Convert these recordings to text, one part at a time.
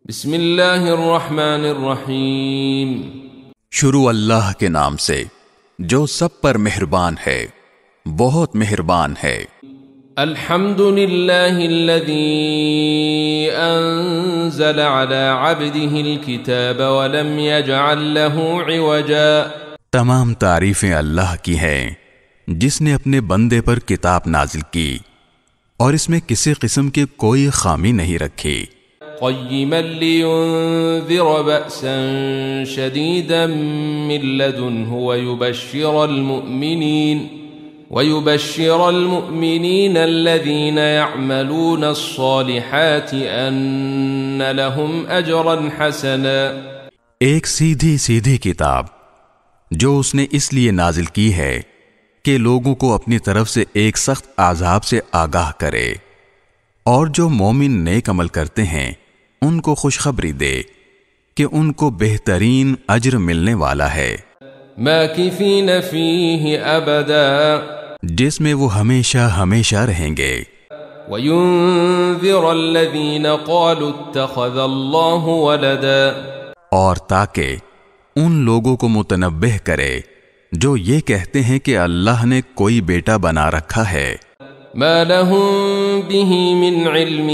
بسم اللہ الرحمن الرحیم۔ شروع اللہ کے نام سے جو سب پر مہربان ہے، بہت مہربان ہے۔ الحمد للہ الذی انزل على عبده الكتاب ولم يجعل له عوجا۔ تمام تعریفیں اللہ کی ہیں جس نے اپنے بندے پر کتاب نازل کی اور اس میں کسی قسم کی کوئی خامی نہیں رکھی۔ قیما لینذر بأسا شدیدا من لدنه ويبشر المؤمنين الذين يعملون الصالحات أن لهم أجرا حسنا۔ ایک سیدھی کتاب جو اس نے اس لیے نازل کی ہے کہ لوگوں کو اپنی طرف سے ایک سخت عذاب سے آگاہ کرے، اور جو مومن نیک عمل کرتے ہیں ان کو خوشخبری دے کہ ان کو بہترین اجر ملنے والا ہے، ماکثین فیہ ابدا، جس میں وہ ہمیشہ رہیں گے۔ وینذر الذین قالوا اتخذ اللہ ولدا، اور تاکہ ان لوگوں کو متنبہ کرے جو یہ کہتے ہیں کہ اللہ نے کوئی بیٹا بنا رکھا ہے۔ ما لهم به من علم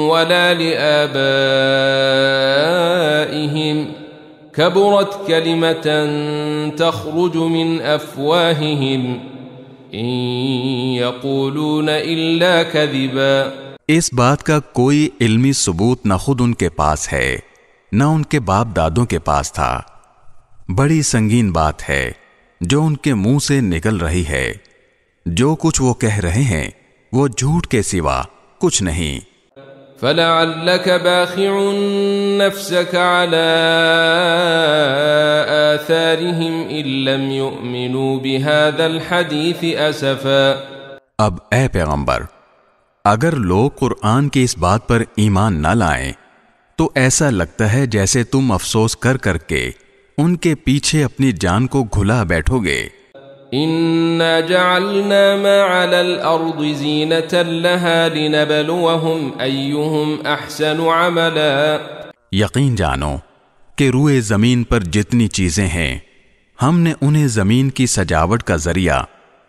ولا لآبائهم، كبرت كلمة تخرج من أفواههم إن يقولون إلا كذبا۔ اس بات کا کوئی علمی ثبوت نہ خود ان کے پاس ہے نہ ان کے باپ دادوں کے پاس تھا۔ بڑی سنگین بات ہے جو ان کے منہ سے نکل رہی ہے، جو کچھ وہ کہہ رہے ہیں وہ جھوٹ کے سوا کچھ نہیں۔ فَلَعَلَّكَ بَاخِعٌ نَفْسَكَ عَلَىٰ آثَارِهِمْ إِن لَّمْ يُؤْمِنُوا بِهَذَا الْحَدِيثِ أَسَفًا۔ اب اے پیغمبر، اگر لوگ قرآن کی اس بات پر ایمان نہ لائیں تو ایسا لگتا ہے جیسے تم افسوس کر کر کے ان کے پیچھے اپنی جان کو گھلا بیٹھو گے۔ إِنَّا جَعَلْنَا مَا عَلَى الْأَرْضِ زِينَةً لَهَا لِنَبْلُوَهُمْ أَيُّهُمْ أَحْسَنُ عَمَلًا۔ یقین جانو کہ روئے زمین پر جتنی چیزیں ہیں ہم نے انہیں زمین کی سجاوٹ کا ذریعہ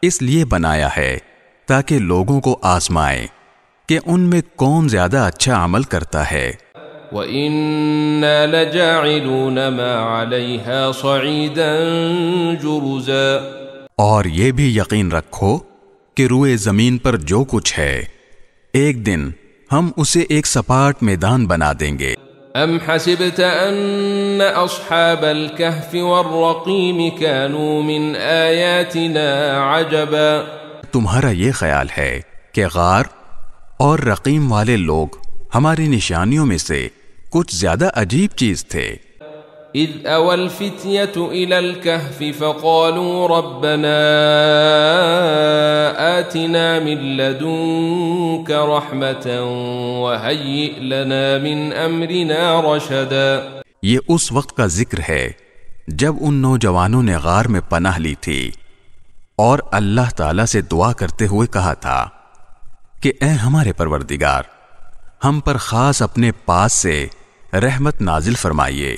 اس لیے بنایا ہے تاکہ لوگوں کو آزمائے کہ ان میں کون زیادہ اچھا عمل کرتا ہے۔ وَإِنَّا لَجَاعِلُونَ مَا عَلَيْهَا صَعِيدًا جُرُزًا۔ اور یہ بھی یقین رکھو کہ روئے زمین پر جو کچھ ہے ایک دن ہم اسے ایک سپاٹ میدان بنا دیں گے۔ ام حسبت ان اصحاب الكهف والرقیم كانوا من آیاتنا عجبا۔ تمہارا یہ خیال ہے کہ غار اور رقیم والے لوگ ہماری نشانیوں میں سے کچھ زیادہ عجیب چیز تھے۔ اذ اوى الفتية الى الكهف فقالوا ربنا آتنا من لدنك رحمة وهيئ لنا من امرنا رشدا۔ یہ اس وقت کا ذکر ہے جب ان نوجوانوں نے غار میں پناہ لی تھی اور اللہ تعالی سے دعا کرتے ہوئے کہا تھا کہ اے ہمارے پروردگار، ہم پر خاص اپنے پاس سے رحمت نازل فرمائیے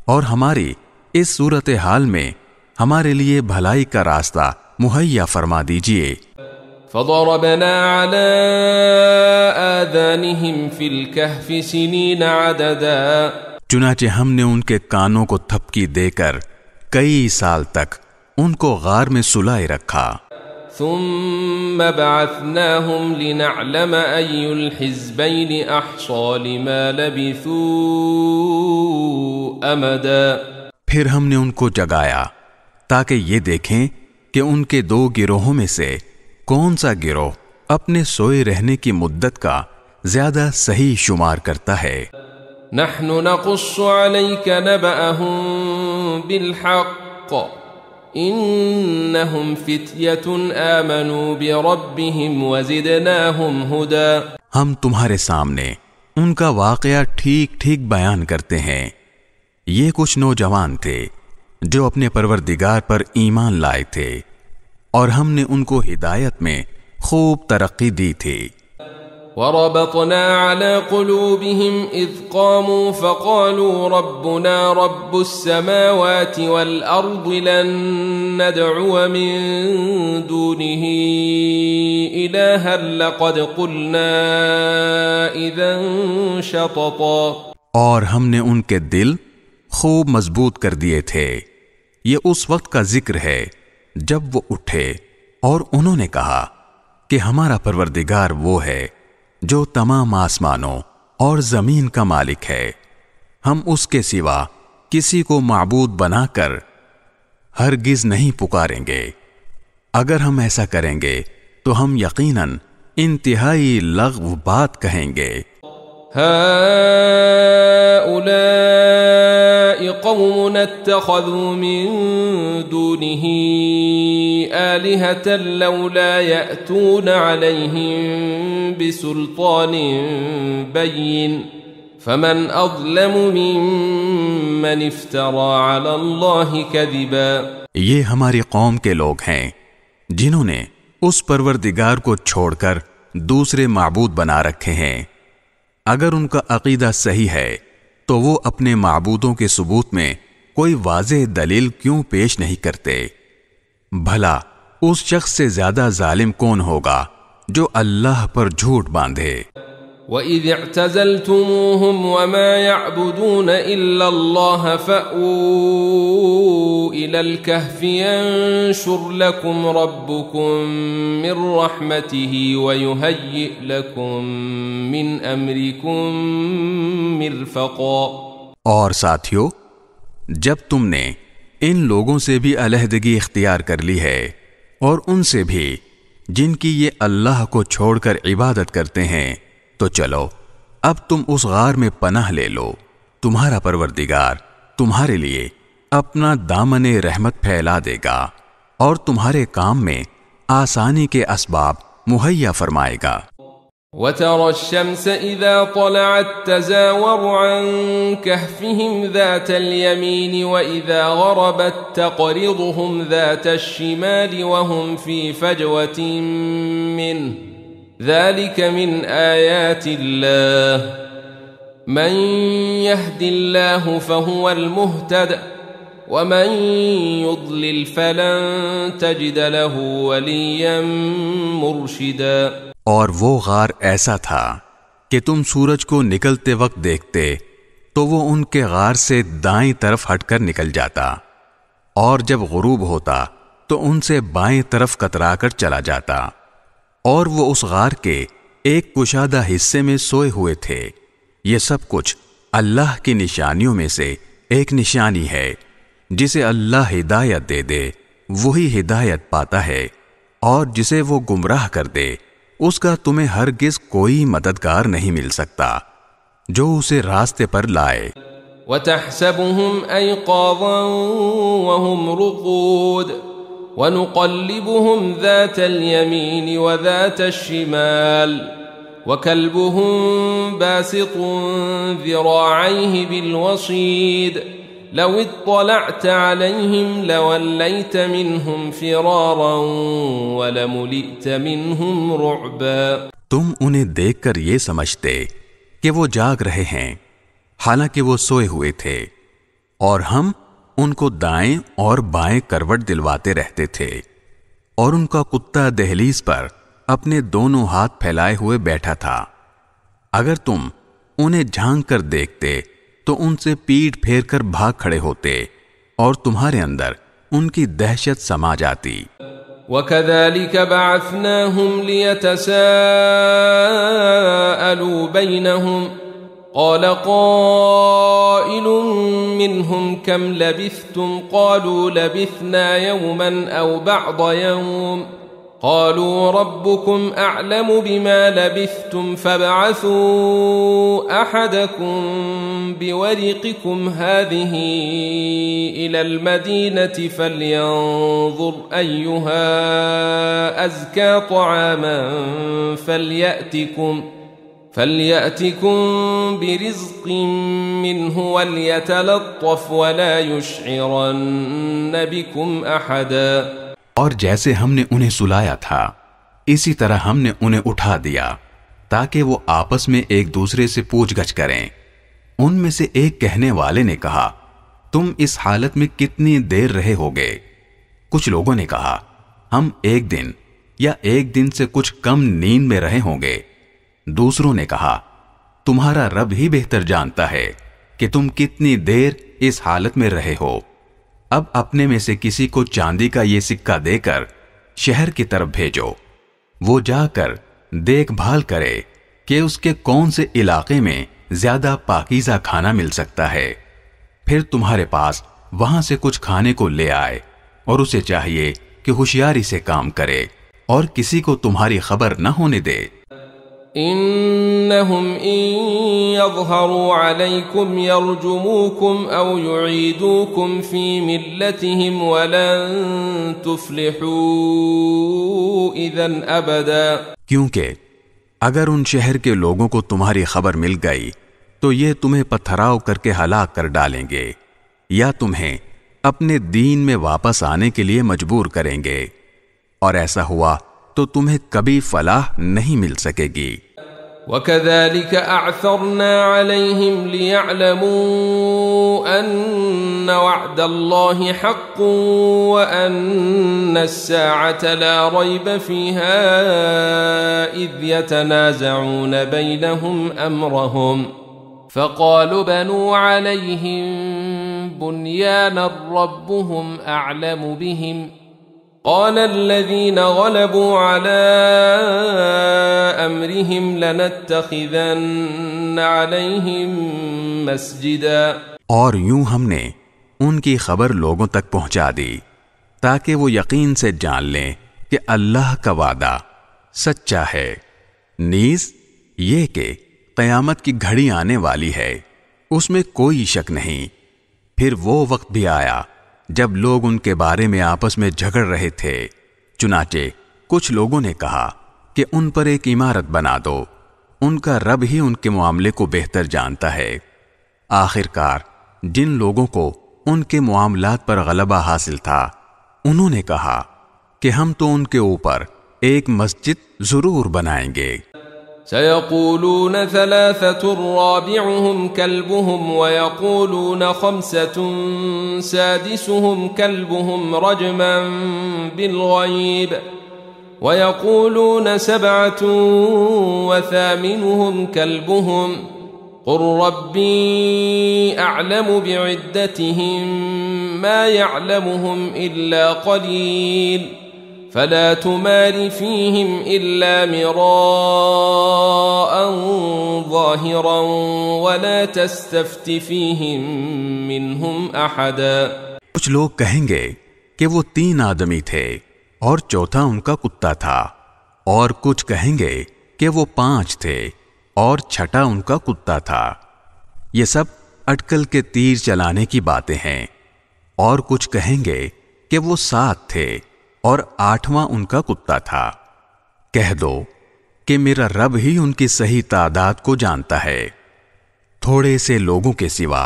اور ہماری اس صورتحال میں ہمارے لیے بھلائی کا راستہ مہیا فرما دیجئے۔ فضربنا على آذانهم في الكهف سنين عددا۔ چنانچہ ہم نے ان کے کانوں کو تھپکی دے کر کئی سال تک ان کو غار میں سلائے رکھا۔ ثم بعثناهم لنعلم أي الحزبين أحصى لما لبثوا أمدا۔ پھر ہم نے ان کو جگایا تاکہ یہ دیکھیں کہ ان کے دو گروہوں میں سے کون سا گروہ اپنے سوئے رہنے کی مدت کا زیادہ صحیح شمار کرتا ہے۔ نحن نقص عليك نبأهم بالحق انہم فتیۃ آمنوا بربہم وزدناہم ہدی۔ ہم تمہارے سامنے ان کا واقعہ ٹھیک بیان کرتے ہیں۔ یہ کچھ نوجوان تھے جو اپنے پروردگار پر ایمان لائے تھے اور ہم نے ان کو ہدایت میں خوب ترقی دی تھی۔ وربطنا على قلوبهم إذ قاموا فقالوا ربنا رب السماوات والأرض لن ندعو من دونه إلها لقد قلنا إذا شططا. اور ہم نے ان کے دل خوب مضبوط کر دیے تھے. یہ اس وقت کا ذکر ہے جب وہ اٹھے اور انہوں نے کہا کہ ہمارا پروردگار وہ ہے جو تمام آسمانوں اور زمین کا مالک ہے. ہم اس کے سوا کسی کو معبود بنا کر ہرگز نہیں پکاریں گے. اگر ہم ایسا کریں گے تو ہم یقیناً انتہائی لغو بات کہیں گے. هؤلاء قوم اتخذوا من دونه آلهة لولا يأتون عليهم بسلطان بين فمن أظلم ممن افترى على الله كذبا. یہ ہماری قوم کے لوگ ہیں جنہوں نے اس پروردگار کو چھوڑ کر دوسرے معبود بنا رکھے ہیں. اگر ان کا عقیدہ صحیح ہے تو وہ اپنے معبودوں کے ثبوت میں کوئی واضح دلیل کیوں پیش نہیں کرتے؟ بھلا اس شخص سے زیادہ ظالم کون ہوگا جو اللہ پر جھوٹ باندھے. وَإِذِ اعْتَزَلْتُمُوهُمْ وَمَا يَعْبُدُونَ إِلَّا اللَّهَ فَأْوُوا إِلَى الْكَهْفِ يَنشُرْ لَكُمْ رَبُّكُمْ مِنْ رَحْمَتِهِ وَيُهَيِّئْ لَكُمْ مِنْ أَمْرِكُمْ مِرْفَقًا. اور ساتھیو، جب تم نے ان لوگوں سے بھی علیحدگی اختیار کر لی ہے اور ان سے بھی جن کی یہ اللہ کو چھوڑ کر عبادت کرتے ہیں، تو چلو اب تم اس غار میں پناہ لے لو. تمہارا پروردگار تمہارے لیے اپنا دامن رحمت پھیلا دے گا اور تمہارے کام میں آسانی کے اسباب مہیا فرمائے گا. وَتَرَى الشَّمْسَ إِذَا طَلَعَتْ تَزَاوَرُ عَنْ كَهْفِهِمْ ذَاتَ الْيَمِينِ وَإِذَا غَرَبَتْ تَقْرِضُهُمْ ذَاتَ الشِّمَالِ وَهُمْ فِي فَجْوَةٍ مِّنْهُ ذلك من آيات الله من يهد الله فهو المهتد ومن يضلل فلن تجد له وليا مرشدا. اور وہ غار ایسا تھا کہ تم سورج کو نکلتے وقت دیکھتے تو وہ ان کے غار سے دائیں طرف ہٹ کر نکل جاتا، اور جب غروب ہوتا تو ان سے بائیں طرف کترا کر چلا جاتا، اور وہ اس غار کے ایک کشادہ حصے میں سوئے ہوئے تھے. یہ سب کچھ اللہ کی نشانیوں میں سے ایک نشانی ہے. جسے اللہ ہدایت دے دے وہی ہدایت پاتا ہے، اور جسے وہ گمراہ کر دے اس کا تمہیں ہرگز کوئی مددگار نہیں مل سکتا جو اسے راستے پر لائے. وَتَحْسَبُهُمْ أَيْقَاظًا وَهُمْ رُقُودٌ وَنُقَلِّبُهُمْ ذَاتَ الْيَمِينِ وَذَاتَ الشِّمَالِ وَكَلْبُهُمْ بَاسِطٌ ذِرَاعَيْهِ بِالْوَصِيدِ لَوِ اطَّلَعْتَ عَلَيْهِمْ لَوَلَّيْتَ مِنْهُمْ فِرَارًا وَلَمُلِئْتَ مِنْهُمْ رُعْبًا. تم انہیں دیکھ کر یہ سمجھتے کہ وہ جاگ رہے ہیں، حالانکہ وہ سوئے ہوئے تھے، اور ہم ان کو دائیں اور بائیں کروٹ دلواتے رہتے تھے، اور ان کا کتا دہلیز پر اپنے دونوں ہاتھ پھیلائے ہوئے بیٹھا تھا. اگر تم انہیں جھانک کر دیکھتے تو ان سے پیٹ پھیر کر بھاگ کھڑے ہوتے اور تمہارے اندر ان کی دہشت سما جاتی. وَكَذَلِكَ بَعَثْنَاهُمْ لِيَتَسَاءَلُوا بَيْنَهُمْ قال قائل منهم كم لبثتم قالوا لبثنا يوما أو بعض يوم قالوا ربكم أعلم بما لبثتم فابعثوا أحدكم بورقكم هذه إلى المدينة فلينظر أيها أزكى طعاما فليأتكم برزق منه وليتلطف ولا يشعرن بكم أحدا. اور جیسے ہم نے انہیں سلایا تھا اسی طرح ہم نے انہیں اٹھا دیا تاکہ وہ آپس میں ایک دوسرے سے پوچھ گچھ کریں۔ ان میں سے ایک کہنے والے نے کہا، تم اس حالت میں کتنی دیر رہے ہوگے؟ کچھ لوگوں نے کہا، ہم 1 دن یا 1 دن سے کچھ کم نیند میں رہے ہوں گے۔ دوسروں نے کہا، تمہارا رب ہی بہتر جانتا ہے کہ تم کتنی دیر اس حالت میں رہے ہو۔ اب اپنے میں سے کسی کو چاندی کا یہ سکہ دے کر شہر کی طرف بھیجو، وہ جا کر دیکھ بھال کرے کہ اس کے کون سے علاقے میں زیادہ پاکیزہ کھانا مل سکتا ہے، پھر تمہارے پاس وہاں سے کچھ کھانے کو لے آئے، اور اسے چاہیے کہ ہوشیاری سے کام کرے اور کسی کو تمہاری خبر نہ ہونے دے۔ انہم ان یظہروا علیکم یرجموکم او یعیدوکم فی ملتہم ولن تفلحوا اذن ابدا، کیونکہ اگر ان شہر کے لوگوں کو تمہاری خبر مل گئی تو یہ تمہیں پتھراؤ کر کے ہلاک کر ڈالیں گے، یا تمہیں اپنے دین میں واپس آنے کے لیے مجبور کریں گے، اور ایسا ہوا تو تمہیں کبھی فلاح نہیں مل سکے گی۔ وَكَذَلِكَ أَعْثَرْنَا عَلَيْهِمْ لِيَعْلَمُوا أَنَّ وَعْدَ اللَّهِ حَقٌّ وَأَنَّ السَّاعَةَ لَا رَيْبَ فِيهَا إِذْ يَتَنَازَعُونَ بَيْنَهُمْ أَمْرَهُمْ فَقَالُوا بَنُوا عَلَيْهِمْ بُنْيَانًا رَبُّهُمْ أَعْلَمُ بِهِمْ قال الذين غلبوا على أمرهم لنتخذن عليهم مسجدا، اور یوں ہم نے ان کی خبر لوگوں تک پہنچا دی تاکہ وہ یقین سے جان لیں کہ اللہ کا وعدہ سچا ہے، نیز یہ کہ قیامت کی گھڑی آنے والی ہے، اس میں کوئی شک نہیں۔ پھر وہ وقت بھی آیا جب لوگ ان کے بارے میں آپس میں جھگڑ رہے تھے، چنانچہ کچھ لوگوں نے کہا کہ ان پر ایک عمارت بنا دو، ان کا رب ہی ان کے معاملے کو بہتر جانتا ہے۔ آخرکار جن لوگوں کو ان کے معاملات پر غلبہ حاصل تھا، انہوں نے کہا کہ ہم تو ان کے اوپر ایک مسجد ضرور بنائیں گے۔ سيقولون 3 رابعهم كلبهم ويقولون 5 سادسهم كلبهم رجما بالغيب ويقولون 7 وثامنهم كلبهم قل ربي أعلم بعدتهم ما يعلمهم إلا قليل فلا تمار فيهم إلا مراء ظاهرا ولا تستفت فيهم منهم أحدا۔ کچھ لوگ کہیں گے کہ وہ 3 آدمی تھے اور چوتھا ان کا کتا تھا، اور کچھ کہیں گے کہ وہ 5 تھے اور چھٹا ان کا کتا تھا۔ یہ سب اٹکل کے تیر چلانے کی باتیں ہیں۔ اور کچھ کہیں گے کہ وہ 7 تھے اور 8واں ان کا کتا تھا۔ کہہ دو کہ میرا رب ہی ان کی صحیح تعداد کو جانتا ہے، تھوڑے سے لوگوں کے سوا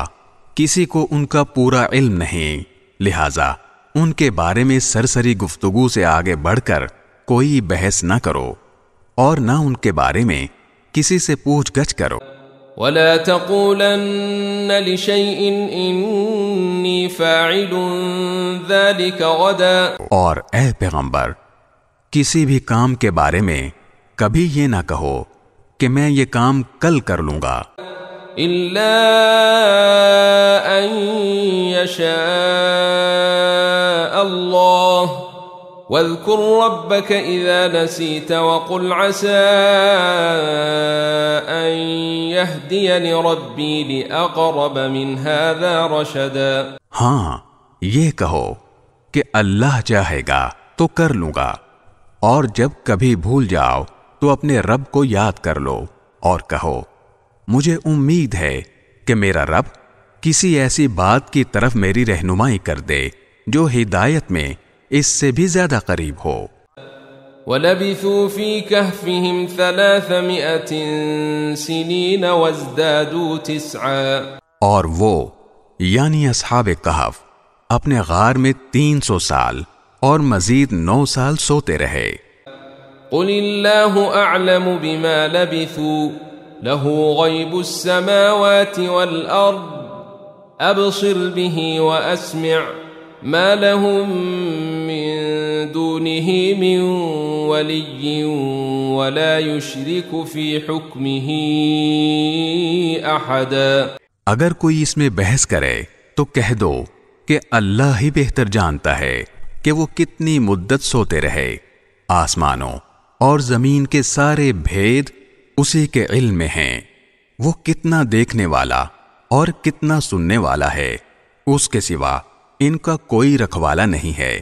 کسی کو ان کا پورا علم نہیں، لہذا ان کے بارے میں سرسری گفتگو سے آگے بڑھ کر کوئی بحث نہ کرو، اور نہ ان کے بارے میں کسی سے پوچھ گچھ کرو۔ ولا تقولن لشيء إني فاعل ذلك غدا، اور اے پیغمبر کسی بھی کام کے بارے میں کبھی یہ نہ کہو کہ میں یہ کام کل کر لوں گا، إلا أن يشاء الله واذكر ربك إذا نسيت وقل عسى أن يهديني ربي لأقرب من هذا رشدا۔ ہاں یہ کہو کہ اللہ چاہے گا تو کر لوں گا، اور جب کبھی بھول جاؤ تو اپنے رب کو یاد کر لو اور کہو مجھے امید ہے کہ میرا رب کسی ایسی بات کی طرف میری رہنمائی کر دے جو ہدایت میں اس سے بھی زیادہ قریب ہو۔ وَلَبِثُوا فِي كَهْفِهِمْ 300 سِنِينَ وَازْدَادُوا 9، اور وہ یعنی اصحاب کہف اپنے غار میں 300 سال اور مزید 9 سال سوتے رہے۔ قل الله أعلم بما لبثوا له غيب السماوات والأرض أبصر به وأسمع ما لهم من دونه من ولي ولا يشرك في حكمه أحدا۔ اگر کوئی اس میں بحث کرے تو کہہ دو کہ اللہ ہی بہتر جانتا ہے کہ وہ کتنی مدت سوتے رہے، آسمانوں اور زمین کے سارے بھید اسی کے علم میں ہیں، وہ کتنا دیکھنے والا اور کتنا سننے والا ہے، اس کے سوا ان کا کوئی رکھوالا نہیں ہے،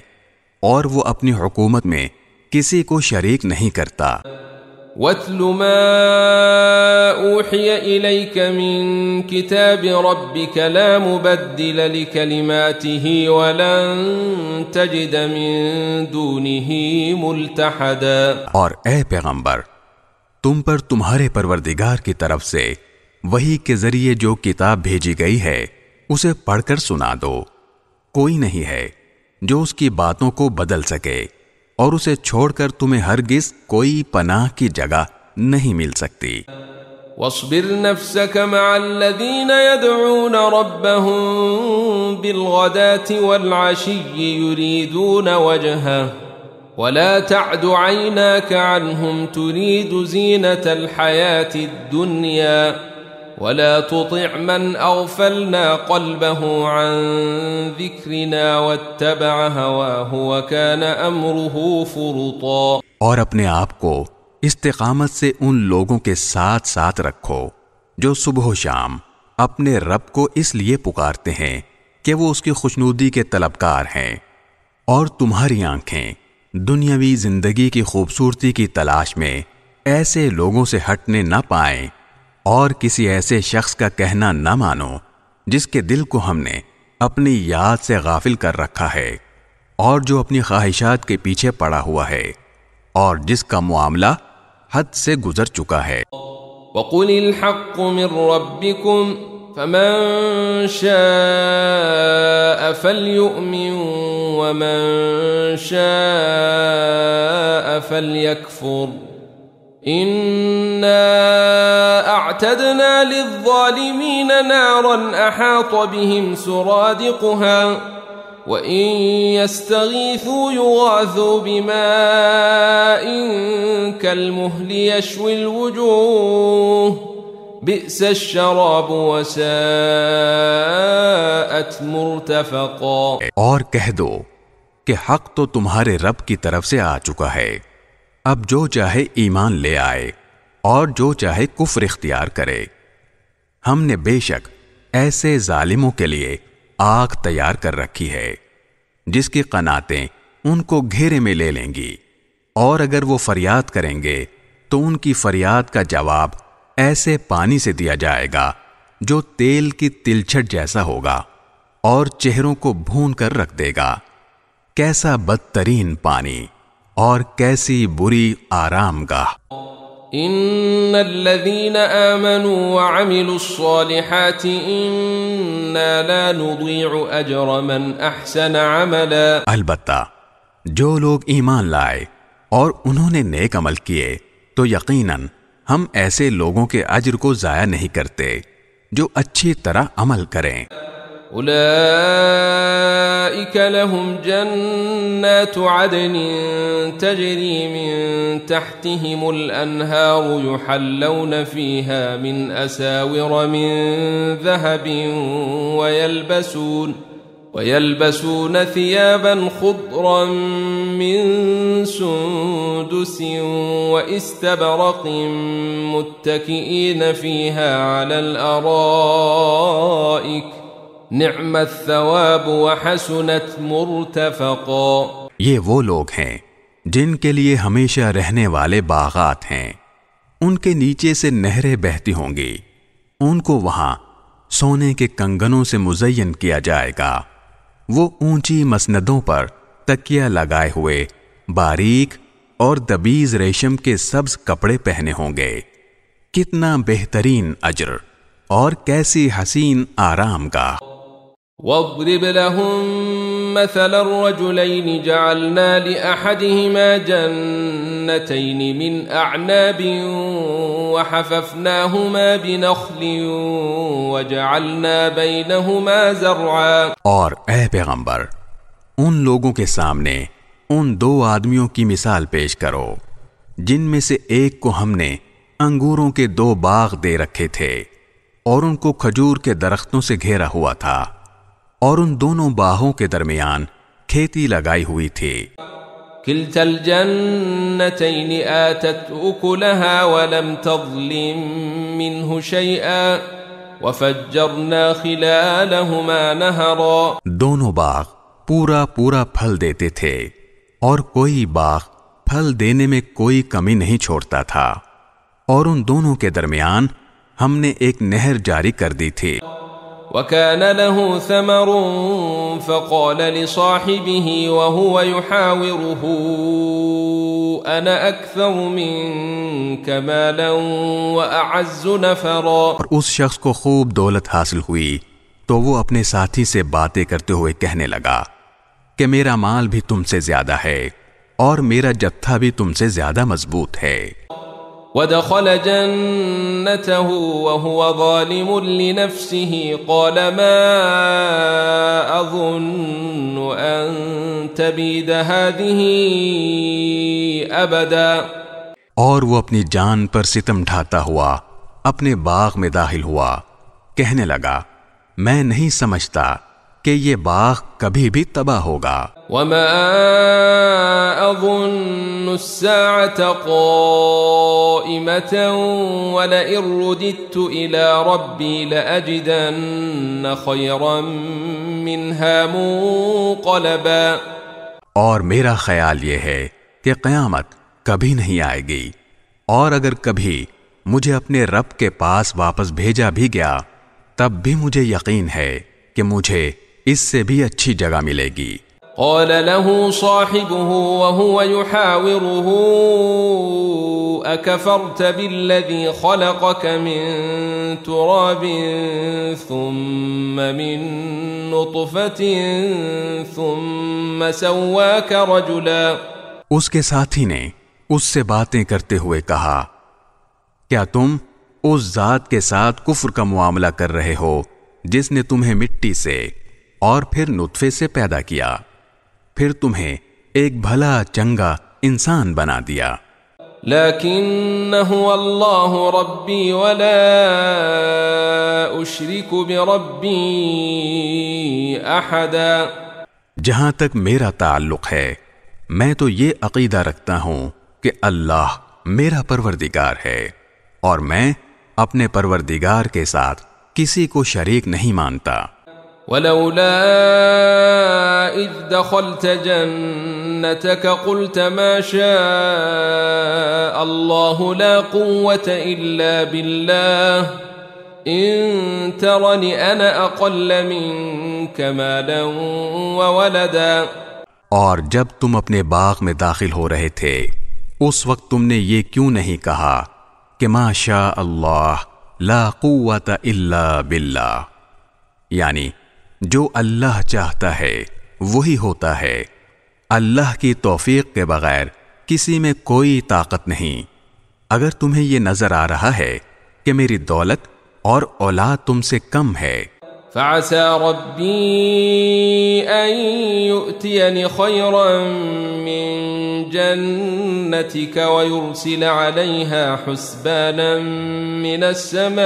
اور وہ اپنی حکومت میں کسی کو شریک نہیں کرتا۔ وَاتْلُ مَا أُوحِيَ إِلَيْكَ مِن كِتَابِ رَبِّكَ لَا مُبَدِّلَ لِكَلِمَاتِهِ وَلَن تَجِدَ مِن دُونِهِ مُلْتَحَدًا۔ اور اے پیغمبر، تم پر تمہارے پروردگار کی طرف سے وحی کے ذریعے جو کتاب بھیجی گئی ہے اسے پڑھ کر سنا دو، کوئی نہیں ہے جو اس کی باتوں کو بدل سکے، اور اسے چھوڑ کر تمہیں ہرگز کوئی پناہ کی جگہ نہیں مل سکتی۔ واصبر نفسك مع الذين يدعون ربهم بالغداة والعشي يريدون وجهه ولا تعد عيناك عنهم تريد زينة الحياة الدنيا ولا تطع من أغفلنا قلبه عن ذكرنا واتبع هواه وكان أمره فرطا۔ اور اپنے آپ کو استقامت سے ان لوگوں کے ساتھ ساتھ رکھو جو صبح و شام اپنے رب کو اس لیے پکارتے ہیں کہ وہ اس کی خوشنودی کے طلبکار ہیں، اور تمہاری آنکھیں دنیاوی زندگی کی خوبصورتی کی تلاش میں ایسے لوگوں سے ہٹنے نہ پائیں، اور کسی ایسے شخص کا کہنا نہ مانو جس کے دل کو ہم نے اپنی یاد سے غافل کر رکھا ہے، اور جو اپنی خواہشات کے پیچھے پڑا ہوا ہے، اور جس کا معاملہ حد سے گزر چکا ہے۔ وَقُلِ الْحَقُّ مِن رَّبِّكُمْ فَمَن شَاءَ فَلْيُؤْمِن وَمَن شَاءَ فَلْيَكْفُرْ إِنَّا أَعْتَدْنَا لِلظَّالِمِينَ نَارًا أَحَاطَ بِهِمْ سُرَادِقُهَا وَإِن يَسْتَغِيثُوا يُغَاثُوا بِمَاءٍ كَالْمُهْلِ يَشْوِي الْوُجُوهَ بِئْسَ الشَّرَابُ وَسَاءَتْ مُرْتَفَقًا۔ اور کہہ دو کہ حق تو تمہارے رب کی طرف سے آ چکا ہے، اب جو چاہے ایمان لے آئے اور جو چاہے کفر اختیار کرے۔ ہم نے بے شک ایسے ظالموں کے لیے آگ تیار کر رکھی ہے جس کی قناتیں ان کو گھیرے میں لے لیں گی، اور اگر وہ فریاد کریں گے تو ان کی فریاد کا جواب ایسے پانی سے دیا جائے گا جو تیل کی تلچھٹ جیسا ہوگا اور چہروں کو بھون کر رکھ دے گا۔ کیسا بدترین پانی اور کیسی بری آرام گاہ۔ ان الذين آمنوا وعملوا الصالحات انا لا نضيع اجر من احسن عملا۔ البتہ جو لوگ ایمان لائے اور انہوں نے نیک عمل کیے تو یقیناً ہم ایسے لوگوں کے اجر کو ضائع نہیں کرتے جو اچھی طرح عمل کریں۔ أولئك لهم جنات عدن تجري من تحتهم الأنهار يحلون فيها من أساور من ذهب ويلبسون ثيابا خضرا من سندس واستبرق متكئين فيها على الأرائك نعم الثواب وحسنت مرتفقا۔ یہ وہ لوگ ہیں جن کے لیے ہمیشہ رہنے والے باغات ہیں، ان کے نیچے سے نہریں بہتی ہوں گی، ان کو وہاں سونے کے کنگنوں سے مزین کیا جائے گا، وہ اونچی مسندوں پر تکیہ لگائے ہوئے باریک اور دبیز ریشم کے سبز کپڑے پہنے ہوں گے۔ کتنا بہترین اجر اور کیسی حسین آرام گاہ۔ واضرب لهم مثل الرجلين جعلنا لأحدهما جنتين من أعناب وحففناهما بنخل وجعلنا بينهما زرعا. اور اے پیغمبر ان لوگوں کے سامنے ان دو آدمیوں کی مثال پیش کرو جن میں سے ایک کو ہم نے انگوروں کے دو باغ دے رکھے تھے اور ان کو کھجور کے درختوں سے گھیرا ہوا تھا اور ان دونوں باغوں کے درمیان کھیتی لگائی ہوئی تھی. كلتا الجنتين آتت أكلها ولم تظلم منه شيئا وفجرنا خلالهما نهرا. دونوں باغ پورا پورا پھل دیتے تھے اور کوئی باغ پھل دینے میں کوئی کمی نہیں چھوڑتا تھا اور ان دونوں کے درمیان ہم نے ایک نہر جاری کر دی تھی. وكان له ثمر فقال لصاحبه وهو يحاوره أنا أكثر منك مالا وأعز نفرا. اور اس شخص کو خوب دولت حاصل ہوئی تو وہ اپنے ساتھی سے باتیں کرتے ہوئے کہنے لگا کہ میرا مال بھی تم سے زیادہ ہے اور میرا جتھا بھی تم سے زیادہ مضبوط ہے. ودخل جنته وهو ظالم لنفسه قال ما أظن أن تبيد هذه أبدا. اور وہ اپنی جان پر ستم ڈھاتا ہوا اپنے باغ میں داخل ہوا کہنے لگا میں نہیں سمجھتا کہ یہ باغ کبھی بھی تباہ ہوگا. وما أظن الساعة قائمة ولئن رددت إلى ربي لأجدن خيرا منها منقلبا. اور میرا خیال یہ ہے کہ قیامت کبھی نہیں آئے گی اور اگر کبھی مجھے اپنے رب کے پاس واپس بھیجا بھی گیا تب بھی مجھے یقین ہے کہ مجھے اس سے بھی اچھی جگہ ملے گی. قال له صاحبه وهو يحاوره أكفرت بالذي خلقك من تراب ثم من نطفة ثم سواك رجلا. اس کے ساتھی نے اس سے باتیں کرتے ہوئے کہا کیا تم اس ذات کے ساتھ کفر کا معاملہ کر رہے ہو جس نے تمہیں مٹی سے اور پھر نطفے سے پیدا کیا پھر تمہیں ایک بھلا چنگا انسان بنا دیا. لیکن هو اللہ ربی ولا اشرک بربی احدا. جہاں تک میرا تعلق ہے میں تو یہ عقیدہ رکھتا ہوں کہ اللہ میرا پروردگار ہے اور میں اپنے پروردگار کے ساتھ کسی کو شریک نہیں مانتا. ولولا اذ دخلت جنتك قلت ما شاء الله لا قوة الا بالله ان ترني انا اقل منك مالا وولدا. اور جب تم اپنے باغ میں داخل ہو رہے تھے اس وقت تم نے یہ کیوں نہیں کہا کہ ما شاء اللہ لا قوت الا باللہ، یعنی جو اللہ چاہتا ہے وہی ہوتا ہے، اللہ کی توفیق کے بغیر کسی میں کوئی طاقت نہیں. اگر تمہیں یہ نظر آ رہا ہے کہ میری دولت اور اولاد تم سے کم ہے فعسى ربي أن يؤتيني خيرا من جنتك ويرسل عليها حسبانا من السماء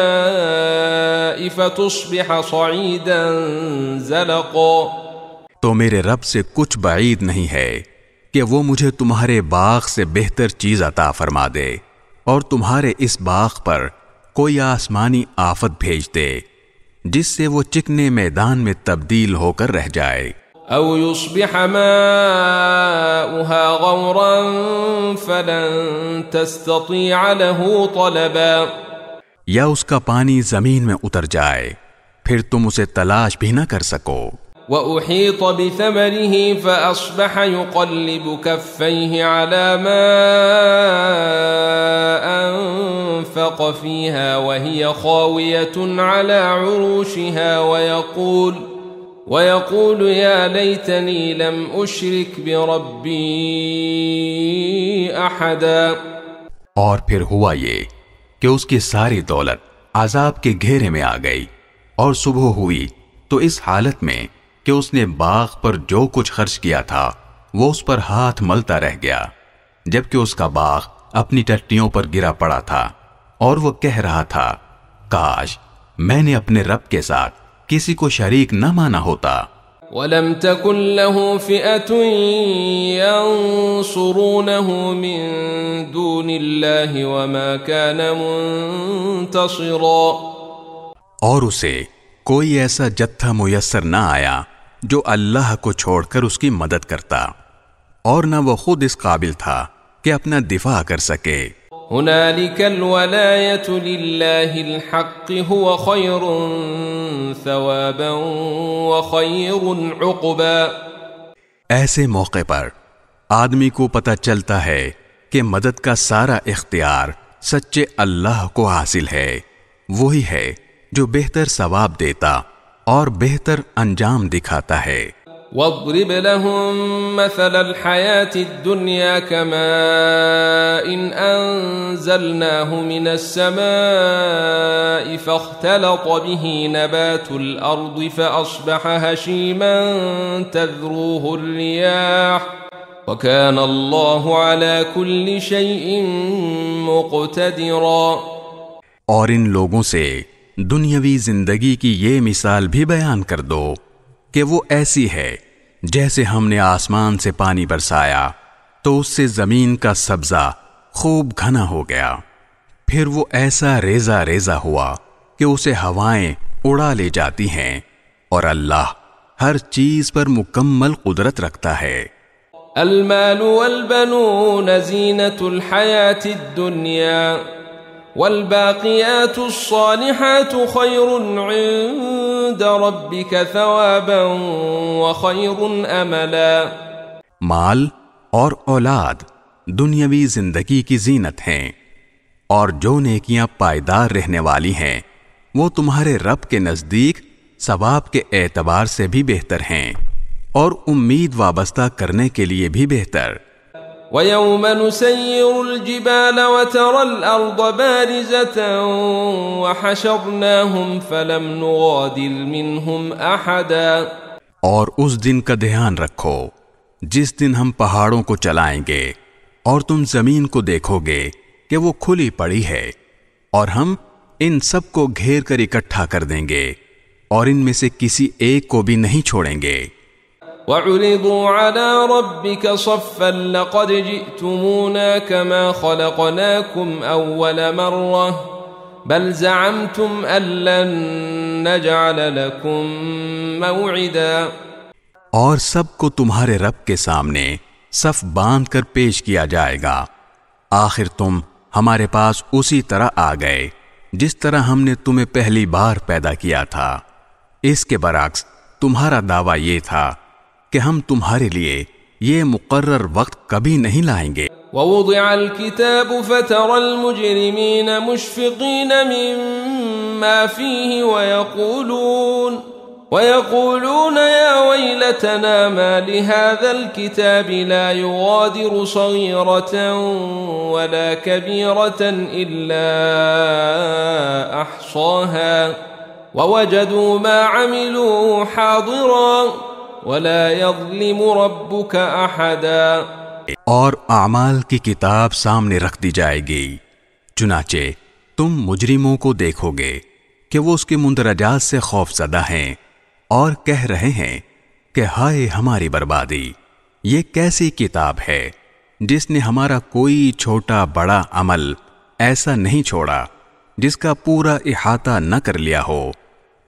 فتصبح صعيدا زلقا. تو میرے رب سے کچھ بعید نہیں ہے کہ وہ مجھے تمہارے باغ سے بہتر چیز عطا فرما دے اور تمہارے اس باغ پر کوئی آسمانی آفت بھیج دے جس سے وہ چکنے میدان میں تبدیل ہو کر رہ جائے. او يصبح ماؤها غورا فلن تستطيع له طلبا. یا اس کا پانی زمین میں اتر جائے پھر تم اسے تلاش بھی نہ کر سکو. وأحيط بثمره فأصبح يقلب كفيه على ما أنفق فيها وهي خاوية على عروشها ويقول يا ليتني لم أشرك بربي أحدا. اور پھر ہوا یہ کہ اس کی ساری دولت عذاب کے گھیرے میں آ گئی، اور صبح ہوئی تو اس حالت میں کہ اس نے باغ پر جو کچھ خرچ کیا تھا وہ اس پر ہاتھ ملتا رہ گیا، جبکہ اس کا باغ اپنی ٹٹیوں پر گرا پڑا تھا، اور وہ کہہ رہا تھا کاش میں نے اپنے رب کے ساتھ کسی کو شریک نہ مانا ہوتا۔ وَلَمْ تَكُنْ لَهُ فِئَةٌ يَنصُرُونَهُ مِن دُونِ اللَّهِ وَمَا كَانَ مُنتَصِرًا، اور اسے کوئی ایسا جتھا میسر نہ آیا جو اللہ کو چھوڑ کر اس کی مدد کرتا، اور نہ وہ خود اس قابل تھا کہ اپنا دفاع کر سکے۔ هنالك الولاية لله الحق هو خير ثوابا وخير عقبا۔ ایسے موقع پر آدمی کو پتہ چلتا ہے کہ مدد کا سارا اختیار سچے اللہ کو حاصل ہے، وہی ہے جو بہتر ثواب دیتا اور بہتر انجام دکھاتا ہے۔ واضرب لهم مثل الحياة الدنيا كماء أنزلناه من السماء فاختلط به نبات الأرض فأصبح هشيما تذروه الرياح وكان الله على كل شيء مقتدرا۔ اور ان لوگوں سے دنیاوی زندگی کی یہ مثال بھی بیان کر دو کہ وہ ایسی ہے جیسے ہم نے آسمان سے پانی برسایا تو اس سے زمین کا سبزہ خوب گھنا ہو گیا، پھر وہ ایسا ریزہ ریزہ ہوا کہ اسے ہوائیں اڑا لے جاتی ہیں، اور اللہ ہر چیز پر مکمل قدرت رکھتا ہے۔ المال والبنون زینة الحیاة الدنیا والباقیات الصالحات خیر عند ربک ثوابا وخیر املا۔ مال اور اولاد دنیاوی زندگی کی زینت ہیں، اور جو نیکیاں پائیدار رہنے والی ہیں وہ تمہارے رب کے نزدیک ثواب کے اعتبار سے بھی بہتر ہیں، اور امید وابستہ کرنے کے لیے بھی بہتر۔ وَيَوْمَ نُسَيِّرُ الْجِبَالَ وَتَرَى الْأَرْضَ بَارِزَةً وَحَشَرْنَاهُمْ فَلَمْ نُغَادِرْ مِنْهُمْ أَحَدًا۔ اور اس دن کا دھیان رکھو جس دن ہم پہاڑوں کو چلائیں گے اور تم زمین کو دیکھو گے کہ وہ کھلی پڑی ہے، اور ہم ان سب کو گھیر کر اکٹھا کر دیں گے، اور ان میں سے کسی ایک کو بھی نہیں چھوڑیں گے۔ وَعُرِضُوا عَلَى رَبِّكَ صَفًّا لَقَدْ جِئْتُمُونَا كَمَا خَلَقْنَاكُمْ أَوَّلَ مَرَّةٍ بَلْ زَعَمْتُمْ أَن لَّن نَّجْعَلَ لَكُم مَّوْعِدًا۔ اور سب کو تمہارے رب کے سامنے صف باندھ کر پیش کیا جائے گا، آخر تم ہمارے پاس اسی طرح آ گئے جس طرح ہم نے تمہیں پہلی بار پیدا کیا تھا۔ اس کے برعکس تمہارا دعویٰ یہ تھا کہ ہم تمہارے لیے یہ مقرر وقت کبھی نہیں لائیں گے۔ وَوُضِعَ الْكِتَابُ فَتَرَى الْمُجْرِمِينَ مُشْفِقِينَ مِمَّا فِيهِ وَيَقُولُونَ يَا وَيْلَتَنَا مَا لِهَذَا الْكِتَابِ لَا يُغَادِرُ صَغِيرَةً وَلَا كَبِيرَةً إِلَّا أَحْصَاهَا وَوَجَدُوا مَا عَمِلُوا حَاضِرًا وَلَا يَظْلِمُ رَبُّكَ أَحَدًا۔ اور اعمال کی کتاب سامنے رکھ دی جائے گی، چنانچہ تم مجرموں کو دیکھو گے کہ وہ اس کے مندرجات سے خوف زدہ ہیں اور کہہ رہے ہیں کہ ہائے ہماری بربادی، یہ کیسی کتاب ہے جس نے ہمارا کوئی چھوٹا بڑا عمل ایسا نہیں چھوڑا جس کا پورا احاطہ نہ کر لیا ہو،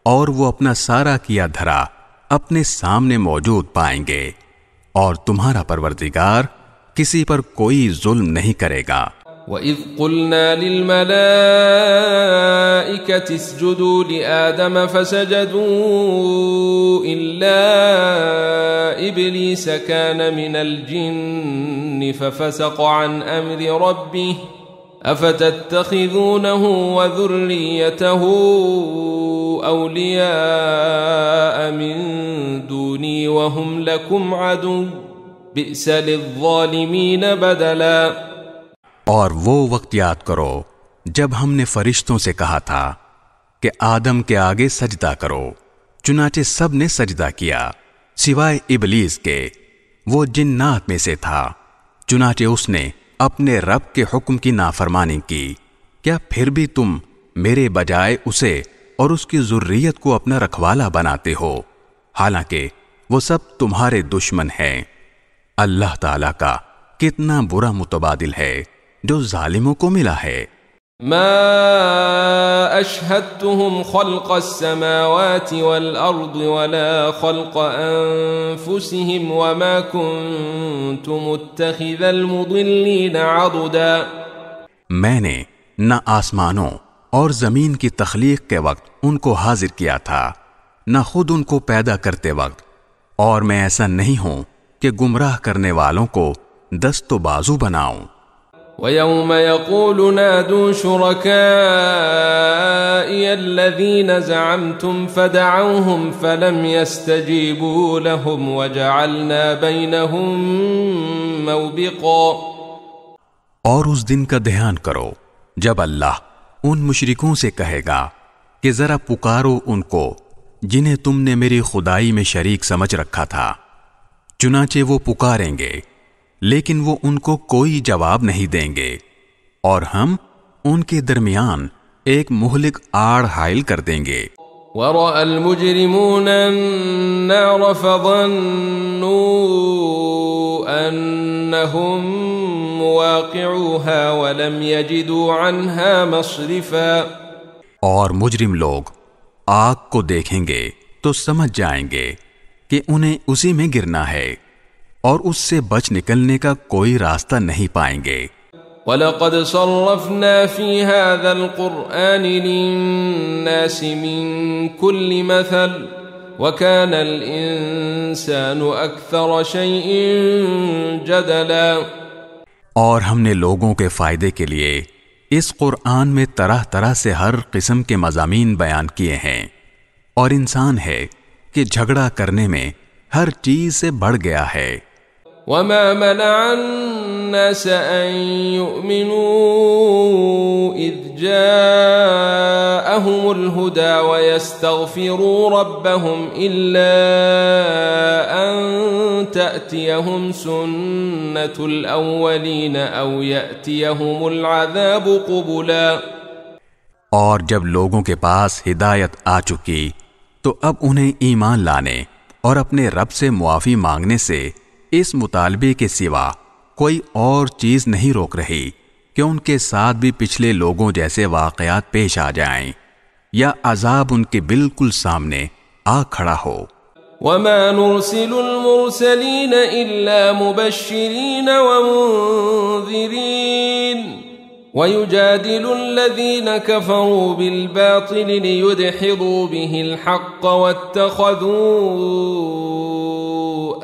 اور وہ اپنا سارا کیا دھرا اپنے سامنے موجود پائیں گے، اور تمہارا پروردگار کسی پر کوئی ظلم نہیں کرے گا۔ وَإِذْ قُلْنَا لِلْمَلَائِكَةِ اسْجُدُوا لِآدَمَ فَسَجَدُوا إِلَّا إِبْلِيسَ كَانَ مِنَ الْجِنِّ فَفَسَقَ عَنْ أَمْرِ رَبِّهِ افتتخذونه وذريته اولیاء من دونی وهم لکم عدو بئس للظالمین بدلا۔ اور وہ وقت یاد کرو جب ہم نے فرشتوں سے کہا تھا کہ آدم کے آگے سجدہ کرو، چنانچہ سب نے سجدہ کیا سوائے ابلیس کے، وہ جنات میں سے تھا، چنانچہ اس نے اپنے رب کے حکم کی نافرمانی کی۔ کیا پھر بھی تم میرے بجائے اسے اور اس کی ذریت کو اپنا رکھوالا بناتے ہو، حالانکہ وہ سب تمہارے دشمن ہیں۔ اللہ تعالیٰ کا کتنا برا متبادل ہے جو ظالموں کو ملا ہے۔ ما اشهدتهم خلق السماوات والارض ولا خلق انفسهم وما كنت متخذ المضلين عضدا۔ میں نے نہ آسمانوں اور زمین کی تخلیق کے وقت ان کو حاضر کیا تھا، نہ خود ان کو پیدا کرتے وقت، اور میں ایسا نہیں ہوں کہ گمراہ کرنے والوں کو دست و بازو بناؤں۔ وَيَوْمَ يَقُولُ نَادُوا شُرَكَائِيَ الَّذِينَ زَعَمْتُمْ فَدَعَوْهُمْ فَلَمْ يَسْتَجِيبُوا لَهُمْ وَجَعَلْنَا بَيْنَهُمْ مَوْبِقًا۔ اور اس دن کا دھیان کرو جب اللہ ان مشرکوں سے کہے گا کہ ذرا پکارو ان کو جنہیں تم نے میری خدائی میں شریک سمجھ رکھا تھا، چنانچہ وہ پکاریں گے لیکن وہ ان کو کوئی جواب نہیں دیں گے، اور ہم ان کے درمیان ایک مہلک آڑ حائل کر دیں گے۔ وَرَأَى الْمُجْرِمُونَ النَّارَ فَظَنُّوا أَنَّهُمْ مُوَاقِعُوهَا وَلَمْ يَجِدُوا عَنْهَا مَصْرِفًا۔ اور مجرم لوگ آگ کو دیکھیں گے تو سمجھ جائیں گے کہ انہیں اسی میں گرنا ہے، اور اس سے بچ نکلنے کا کوئی راستہ نہیں پائیں گے۔ وَلَقَدْ صَرَّفْنَا فِي هَذَا الْقُرْآنِ لِلنَّاسِ مِنْ كُلِّ مَثَلٍ وَكَانَ الْإِنسَانُ أَكْثَرَ شَيْءٍ جَدَلًا۔ اور ہم نے لوگوں کے فائدے کے لیے اس قرآن میں طرح طرح سے ہر قسم کے مضامین بیان کیے ہیں، اور انسان ہے کہ جھگڑا کرنے میں ہر چیز سے بڑھ گیا ہے۔ وَمَا مَنَعَ النَّاسَ أَن يُؤْمِنُوا إِذْ جَاءَهُمُ الْهُدَى وَيَسْتَغْفِرُوا رَبَّهُمْ إِلَّا أَن تَأْتِيَهُمْ سُنَّةُ الْأَوَّلِينَ أَوْ يَأْتِيَهُمُ الْعَذَابُ قُبُلًا۔ اور جب لوگوں کے پاس ہدایت آ چکی تو اب انہیں ایمان لانے اور اپنے رب سے معافی مانگنے سے اس مطالبے کے سوا کوئی اور چیز نہیں روک رہی کہ ان کے ساتھ بھی پچھلے لوگوں جیسے واقعات پیش آ جائیں یا عذاب ان کے بالکل سامنے آ کھڑا ہو۔ وَمَا نُرْسِلُ الْمُرْسَلِينَ إِلَّا مُبَشِّرِينَ وَمُنذِرِينَ وَيُجَادِلُ الَّذِينَ كَفَرُوا بِالْبَاطِلِ لِيُدْحِضُوا بِهِ الْحَقَّ وَاتَّخَذُوا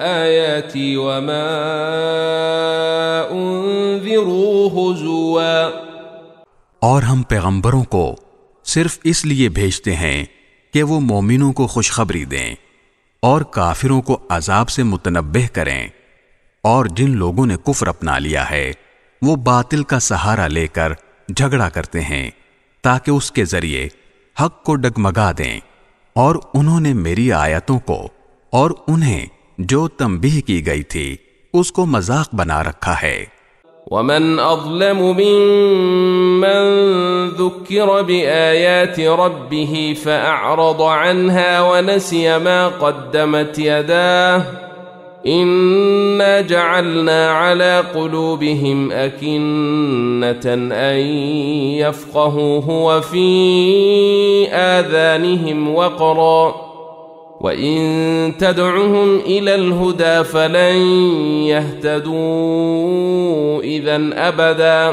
آيَاتِي وَمَا أُنذِرُوا هُزُوًا۔ اور ہم پیغمبروں کو صرف اس لیے بھیجتے ہیں کہ وہ مومنوں کو خوشخبری دیں اور کافروں کو عذاب سے متنبہ کریں، اور جن لوگوں نے کفر اپنا لیا ہے وہ باطل کا سہارا لے کر جھگڑا کرتے ہیں تاکہ اس کے ذریعے حق کو ڈگمگا دیں، اور انہوں نے میری آیتوں کو اور انہیں جو تنبیہ کی گئی تھی اس کو مذاق بنا رکھا ہے۔ وَمَنْ أَظْلَمُ مِمَّنْ ذُكِّرَ بِآيَاتِ رَبِّهِ فَأَعْرَضَ عَنْهَا وَنَسِيَ مَا قَدَّمَتْ يَدَاهُ إِنَّا جَعَلْنَا عَلَى قُلُوبِهِمْ أَكِنَّةً أَن يَفْقَهُوهُ وَفِي آذَانِهِمْ وَقْرًا وَإِن تَدْعُهُمْ إِلَى الْهُدَى فَلَن يَهْتَدُوا إِذًا أَبَدًا۔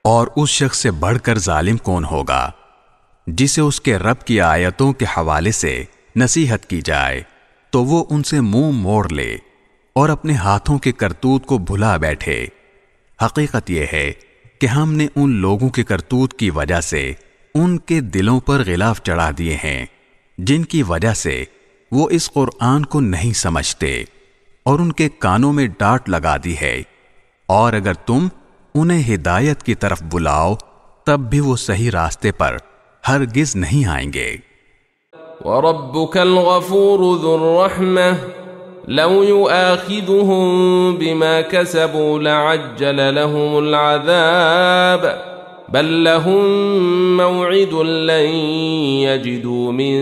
اور اس شخص سے بڑھ کر ظالم کون ہوگا جسے اس کے رب کی آیتوں کے حوالے سے نصیحت کی جائے تو وہ ان سے منہ موڑ لے اور اپنے ہاتھوں کے کرتوت کو بھلا بیٹھے۔ حقیقت یہ ہے کہ ہم نے ان لوگوں کے کرتوت کی وجہ سے ان کے دلوں پر غلاف چڑھا دیے ہیں جن کی وجہ سے وہ اس قرآن کو نہیں سمجھتے، اور ان کے کانوں میں ڈانٹ لگا دی ہے، اور اگر تم انہیں ہدایت کی طرف بلاؤ تب بھی وہ صحیح راستے پر ہرگز نہیں آئیں گے۔ وَرَبُّكَ الْغَفُورُ ذُو الرَّحْمَةِ لَوْ يُؤَاخِذُهُم بِمَا كَسَبُوا لَعَجَّلَ لَهُمُ الْعَذَابَ بَل لَّهُم مَّوْعِدٌ لَّن يَجِدُوا مِن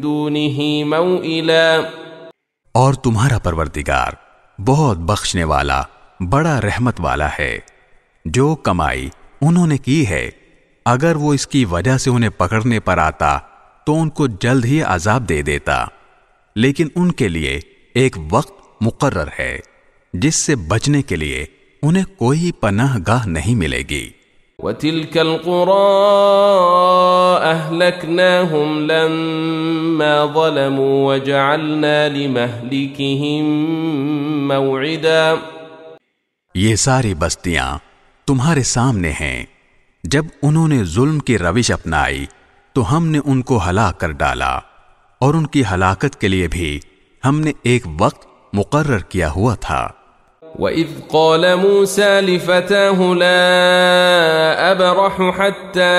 دُونِهِ مَوْئِلًا۔ اور تمہارا پروردگار بہت بخشنے والا بڑا رحمت والا ہے، جو کمائی انہوں نے کی ہے اگر وہ اس کی وجہ سے انہیں پکڑنے پر آتا تو ان کو جلد ہی عذاب دے دیتا، لیکن ان کے لیے ایک وقت مقرر ہے جس سے بچنے کے لیے انہیں کوئی پناہ گاہ نہیں ملے گی۔ وَتِلْكَ الْقُرَىٰ أَهْلَكْنَاهُمْ لَمَّا ظَلَمُوا وَجَعَلْنَا لِمَهْلِكِهِم مَّوْعِدًا۔ یہ ساری بستیاں تمہارے سامنے ہیں، جب انہوں نے ظلم کی روش اپنائی تو ہم نے ان کو ہلاک کر ڈالا، اور ان کی ہلاکت کے لیے بھی ہم نے ایک وقت مقرر کیا ہوا تھا۔ وَإِذْ قَالَ مُوسَى لِفَتَاهُ لَا أَبْرَحُ حَتَّى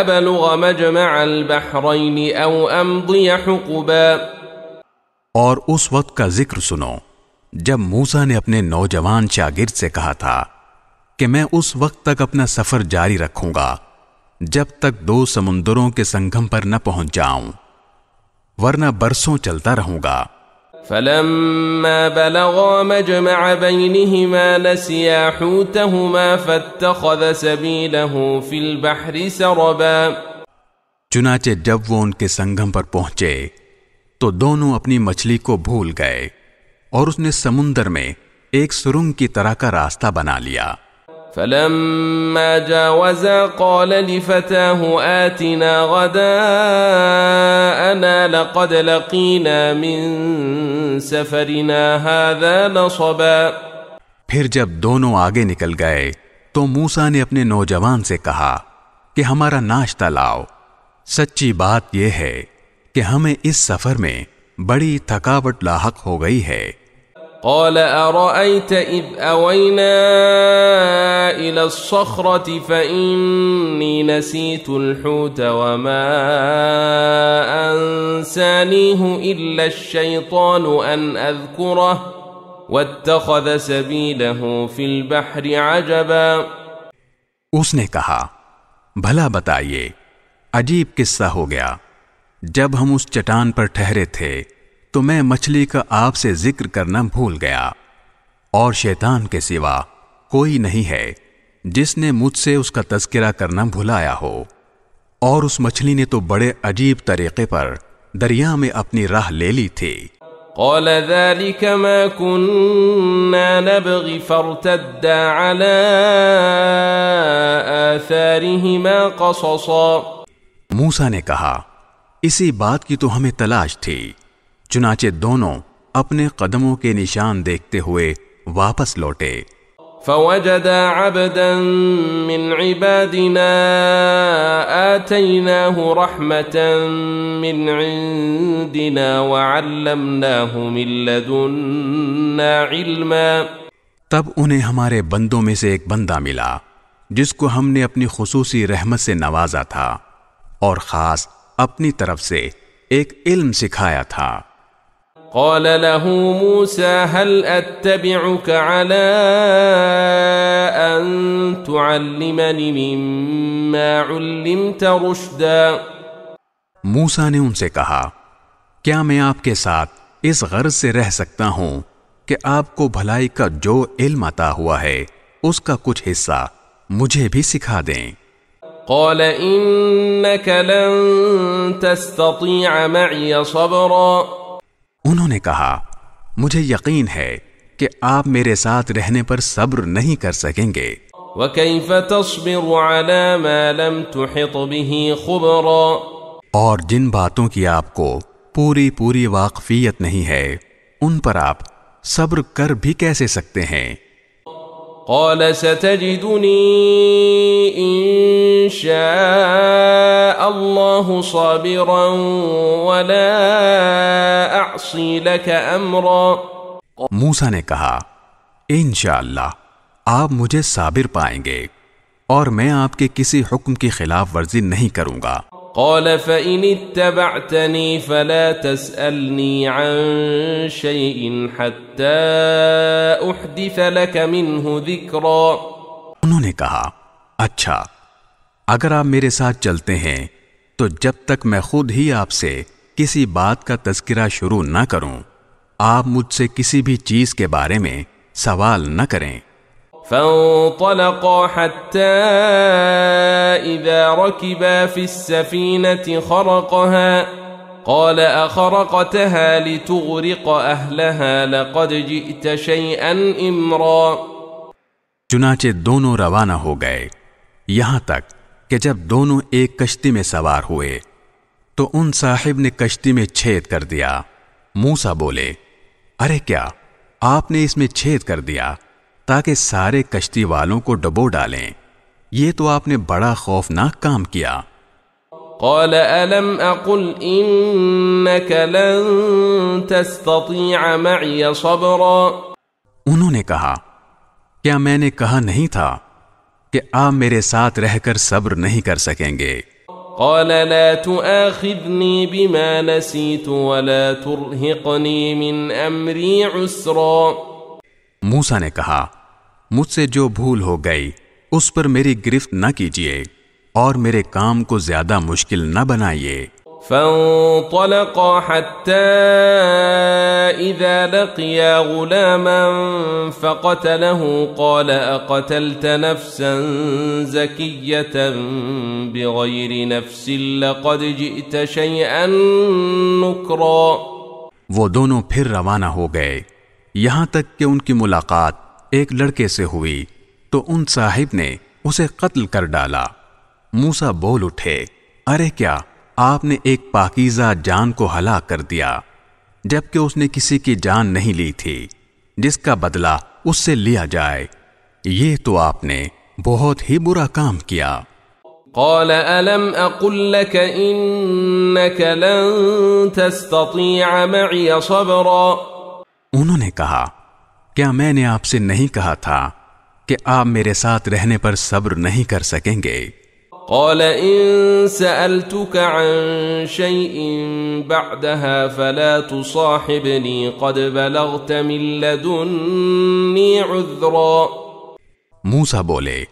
أَبْلُغَ مَجْمَعَ الْبَحْرَيْنِ أَوْ أَمْضِيَ حُقُبًا۔ اور اس وقت کا ذکر سنو جب موسیٰ نے اپنے نوجوان شاگرد سے کہا تھا کہ میں اس وقت تک اپنا سفر جاری رکھوں گا جب تک دو سمندروں کے سنگم پر نہ پہنچ جاؤں، ورنہ برسوں چلتا رہوں گا۔ فَلَمَّا بَلَغَا مَجْمَعَ بَيْنِهِمَا نَسِيَا حُوتَهُمَا فَاتَّخَذَ سَبِيلَهُ فِي الْبَحْرِ سَرَبًا۔ چنانچہ جب وہ ان کے سنگم پر پہنچے تو دونوں اپنی مچھلی کو بھول گئے، اور اس نے سمندر میں ایک سرنگ کی طرح کا راستہ بنا لیا۔ فَلَمَّا جَاوَزَا قَالَ لِفَتَاهُ آتِنَا غَدَاءَنَا لَقَدْ لَقِينَا مِن سَفَرِنَا هَذَا نَصَبًا۔ پھر جب دونوں آگے نکل گئے تو موسیٰ نے اپنے نوجوان سے کہا کہ ہمارا ناشتہ لاؤ، سچی بات یہ ہے کہ ہمیں اس سفر میں بڑی تھکاوٹ لاحق ہو گئی ہے۔ قال أرأيت إذ أوينا إلى الصخرة فإني نسيت الحوت وما أنسانيه إلا الشيطان أن أذكره واتخذ سبيله في البحر عجبا۔ اس نے کہا بھلا بتائیے عجیب قصہ ہو گیا، جب ہم اس چٹان پر ٹھہرے تھے تو میں مچھلی کا آپ سے ذکر کرنا بھول گیا، اور شیطان کے سوا کوئی نہیں ہے جس نے مجھ سے اس کا تذکرہ کرنا بھلایا ہو، اور اس مچھلی نے تو بڑے عجیب طریقے پر دریا میں اپنی راہ لے لی تھی۔ قال ذلك ما كنا نبغي فارتدا على آثارهما قصصا۔ موسیٰ نے کہا اسی بات کی تو ہمیں تلاش تھی، چنانچہ دونوں اپنے قدموں کے نشان دیکھتے ہوئے واپس لوٹے۔ فوجدا عبدا من عبادنا آتيناه رحمة من عندنا وعلمناه من لدنا علما۔ تب انہیں ہمارے بندوں میں سے ایک بندہ ملا جس کو ہم نے اپنی خصوصی رحمت سے نوازا تھا، اور خاص اپنی طرف سے ایک علم سکھایا تھا۔ قال له موسى هل أتبعك على أن تعلمني مما علمت رشدا۔ موسیٰ نے ان سے کہا کیا میں آپ کے ساتھ اس غرض سے رہ سکتا ہوں کہ آپ کو بھلائی کا جو علم عطا ہوا ہے اس کا کچھ حصہ مجھے بھی سکھا دیں۔ قال إنك لن تستطيع معي صبرا۔ انہوں نے کہا مجھے یقین ہے کہ آپ میرے ساتھ رہنے پر صبر نہیں کر سکیں گے۔ وَكَيْفَ تَصْبِرُ عَلَى مَا لَمْ تُحِطْ بِهِ خُبْرًا۔ اور جن باتوں کی آپ کو پوری واقفیت نہیں ہے ان پر آپ صبر کر بھی کیسے سکتے ہیں؟ قال ستجدني إن شاء الله صابرا ولا أعصي لك أمرا. موسیٰ نے کہا انشاءاللہ آپ مجھے صابر پائیں گے اور میں آپ کے کسی حکم کی خلاف ورزی نہیں کروں گا. قال فإن اتبعتني فلا تسألني عن شيء حتى أحدث لك منه ذكرا. انہوں نے کہا اچھا اگر آپ میرے ساتھ چلتے ہیں تو جب تک میں خود ہی آپ سے کسی بات کا تذکرہ شروع نہ کروں آپ مجھ سے کسی بھی چیز کے بارے میں سوال نہ کریں. فانطلقا حتى إذا ركبا في السفينة خرقها قال أخرقتها لتغرق أهلها لقد جئت شيئا إمرا. چنانچہ دونوں روانہ ہو گئے یہاں تک کہ جب دونوں ایک کشتی میں سوار ہوئے تو ان صاحب نے کشتی میں چھید کر دیا. موسیٰ بولے ارے کیا آپ نے اس میں چھید کر دیا تاکہ سارے کشتی والوں کو ڈبو ڈالیں. یہ تو آپ نے بڑا خوفناک کام کیا. قال ألم أقل إنك لن تستطيع معي صبرا. انہوں نے کہا کیا میں نے کہا نہیں تھا کہ آپ میرے ساتھ رہ کر صبر نہیں کر سکیں گے. قال لا تؤاخذني بما نسيت ولا ترهقني من أمري عسرا. موسیٰ نے کہا مجھ سے جو بھول ہو گئی اس پر میری گرفت نہ کیجیے اور میرے کام کو زیادہ مشکل نہ بنائیے. فانطلقا حتى إذا لقيا غلاما فقتله قال أقتلت نفسا زكية بغير نفس لقد جئت شيئا نكرا. وہ دونوں پھر روانہ ہو گئے یہاں تک کہ ان کی ملاقات ایک لڑکے سے ہوئی تو ان صاحب نے اسے قتل کر ڈالا. موسیٰ بول اٹھے ارے کیا آپ نے ایک پاکیزہ جان کو ہلاک کر دیا جبکہ اس نے کسی کی جان نہیں لی تھی جس کا بدلہ اس سے لیا جائے. یہ تو آپ نے بہت ہی برا کام کیا. قال ألم أقل لك إنك لن تستطيع معي صبرا. انہوں نے کہا کیا میں نے آپ سے نہیں کہا تھا کہ آپ میرے ساتھ رہنے پر صبر نہیں کر سکیں گے. قال إن سألتك عن شيء بعدها فلا تصاحبني قد بلغت من لدني عذرا. موسیٰ بولے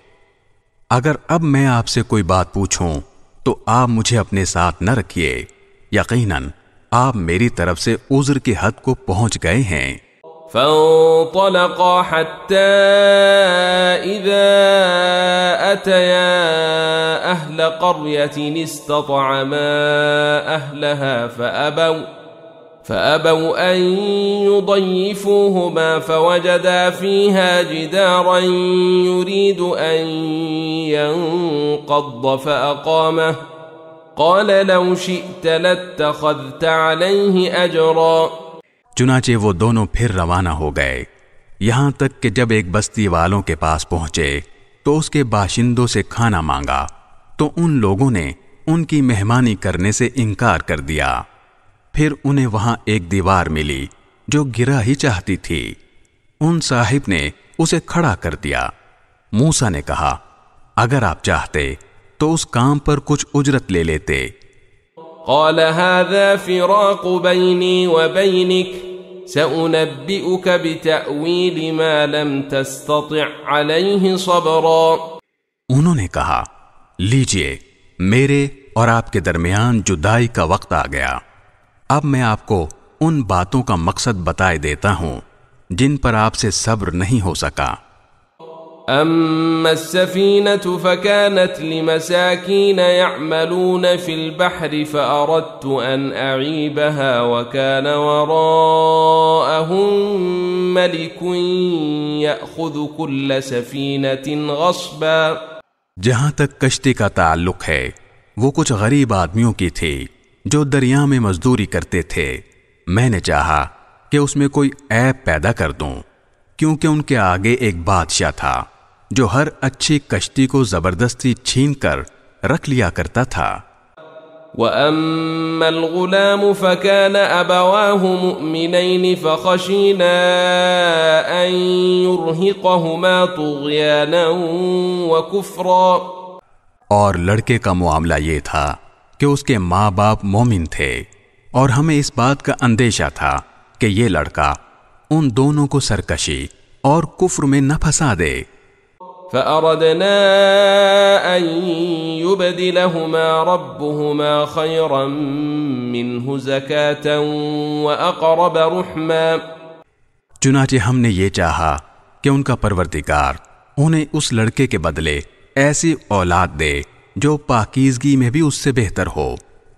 اگر اب میں آپ سے کوئی بات پوچھوں تو آپ مجھے اپنے ساتھ نہ رکھیے یقیناً آپ میری طرف سے عذر کی حد کو پہنچ گئے ہیں. فانطلقا حتى إذا أتيا أهل قرية استطعما أهلها فأبوا أن يضيفوهما فوجدا فيها جدارا يريد أن ينقض فأقامه قال لو شئت لاتخذت عليه أجرا. چنانچہ وہ دونوں پھر روانہ ہو گئے یہاں تک کہ جب ایک بستی والوں کے پاس پہنچے تو اس کے باشندوں سے کھانا مانگا تو ان لوگوں نے ان کی مہمانی کرنے سے انکار کر دیا. پھر انہیں وہاں ایک دیوار ملی جو گرا ہی چاہتی تھی. ان صاحب نے اسے کھڑا کر دیا. موسیٰ نے کہا اگر آپ چاہتے تو اس کام پر کچھ اجرت لے لیتے. قال هذا فراق بيني وبينك سأنبئك بتأويل ما لم تستطع عليه صبرا. انہوں نے کہا لیجئے میرے اور آپ کے درمیان جدائی کا وقت آ گیا. اب میں آپ کو ان باتوں کا مقصد بتائے دیتا ہوں جن پر آپ سے صبر نہیں ہو سکا. أما السفينة فكانت لمساكين يعملون في البحر فأردت أن أعيبها وكان وراءهم ملك يأخذ كل سفينة غصبا. جہاں تک کشتی کا تعلق ہے وہ کچھ غریب آدمیوں کی تھی جو دریا میں مزدوری کرتے تھے. میں نے چاہا کہ اس میں کوئی عیب پیدا کر دوں کیونکہ ان کے آگے ایک بادشاہ تھا جو ہر اچھی کشتی کو زبردستی چھین کر رکھ لیا کرتا تھا۔ وَأَمَّا الْغُلَامُ فَكَانَ أَبَوَاهُ مُؤْمِنَيْنِ فَخَشِينَا أَن يُرْهِقَهُمَا طُغْيَانًا وَكُفْرًا۔ اور لڑکے کا معاملہ یہ تھا کہ اس کے ماں باپ مومن تھے، اور ہمیں اس بات کا اندیشہ تھا کہ یہ لڑکا ان دونوں کو سرکشی اور کفر میں نہ پھنسا دے۔ فَأَرَدْنَا أَن يُبْدِلَهُمَا رَبُّهُمَا خَيْرًا مِّنْهُ زَكَاةً وَأَقْرَبَ رُحْمًا۔ چنانچہ ہم نے یہ چاہا کہ ان کا پروردگار انہیں اس لڑکے کے بدلے ایسی اولاد دے جو پاکیزگی میں بھی اس سے بہتر ہو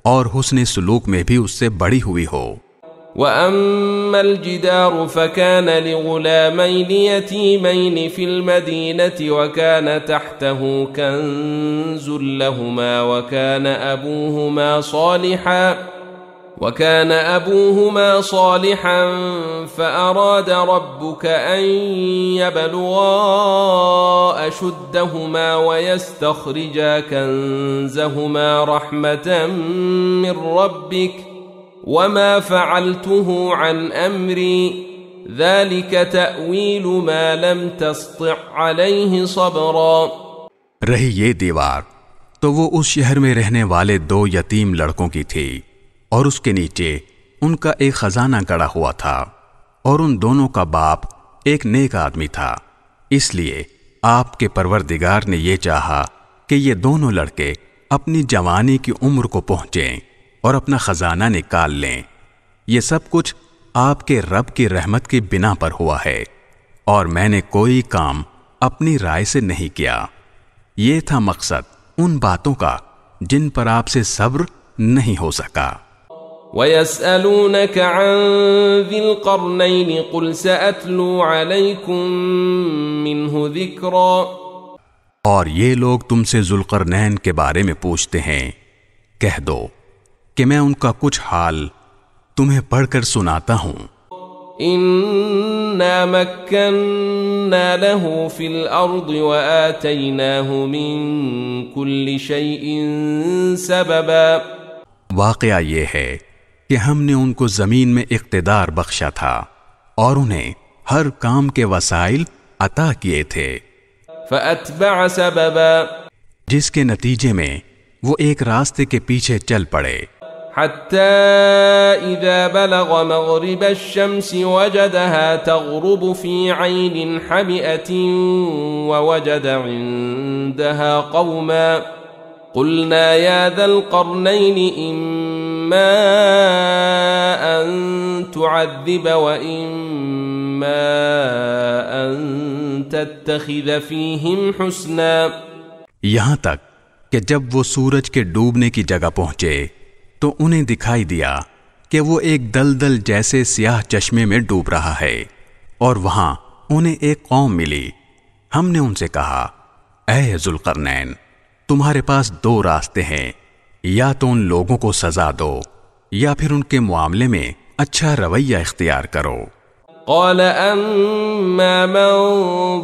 اور حسن سلوک میں بھی اس سے بڑی ہوئی ہو۔ وَأَمَّا الْجِدَارُ فَكَانَ لِغُلَامَيْنِ يَتِيمَيْنِ فِي الْمَدِينَةِ وَكَانَ تَحْتَهُ كَنْزٌ لَهُمَا وَكَانَ أَبُوهُمَا صَالِحًا فَأَرَادَ رَبُّكَ أَنْ يَبْلُغَا أَشُدَّهُمَا وَيَسْتَخْرِجَا كَنْزَهُمَا رَحْمَةً مِّن رَّبِّكَ وَمَا فَعَلْتُهُ عَنْ أَمْرِي ذَلِكَ تَأْوِيلُ مَا لَمْ تَسْطِعْ عَلَيْهِ صَبْرًا۔ رہی یہ دیوار تو وہ اس شہر میں رہنے والے 2 یتیم لڑکوں کی تھی، اور اس کے نیچے ان کا ایک خزانہ گڑا ہوا تھا، اور ان دونوں کا باپ ایک نیک آدمی تھا۔ اس لیے آپ کے پروردگار نے یہ چاہا کہ یہ دونوں لڑکے اپنی جوانی کی عمر کو پہنچیں اور اپنا خزانہ نکال لیں۔ یہ سب کچھ آپ کے رب کی رحمت کی بنا پر ہوا ہے، اور میں نے کوئی کام اپنی رائے سے نہیں کیا۔ یہ تھا مقصد ان باتوں کا جن پر آپ سے صبر نہیں ہو سکا۔ وَيَسْأَلُونَكَ عَنْ ذِي الْقَرْنَيْنِ قُلْ سَأَتْلُو عَلَيْكُمْ مِنْهُ ذِكْرًا۔ اور یہ لوگ تم سے ذوالقرنین کے بارے میں پوچھتے ہیں، کہہ دو کہ میں ان کا کچھ حال تمہیں پڑھ کر سناتا ہوں۔ إِنَّا مَكَّنَّا لَهُ فِي الْأَرْضِ وَآتَيْنَاهُ مِنْ كُلِّ شَيْءٍ سَبَبًا۔ واقعہ یہ ہے کہ ہم نے ان کو زمین میں اقتدار بخشا تھا اور انہیں ہر کام کے وسائل عطا کیے تھے۔ فَأَتْبَعَ سَبَبًا، جس کے نتیجے میں وہ ایک راستے کے پیچھے چل پڑے، حَتَّى إِذَا بَلَغَ مَغْرِبَ الشَّمْسِ وَجَدَهَا تَغْرُبُ فِي عَيْنٍ حَمِئَةٍ وَوَجَدَ عِندَهَا قَوْمًا قُلْنَا يَا ذَا الْقَرْنَيْنِ إِمَّا أَن تُعَذِّبَ وَإِمَّا أَن تَتَّخِذَ فِيهِمْ حُسْنًا۔ یہاں تک کہ جب وہ سورج کے ڈوبنے کی جگہ پہنچے تو انہیں دکھائی دیا کہ وہ ایک دلدل جیسے سیاہ چشمے میں ڈوب رہا ہے، اور وہاں انہیں ایک قوم ملی۔ ہم نے ان سے کہا، اے ذوالقرنین، تمہارے پاس 2 راستے ہیں، یا تو ان لوگوں کو سزا دو یا پھر ان کے معاملے میں اچھا رویہ اختیار کرو۔ قال أما من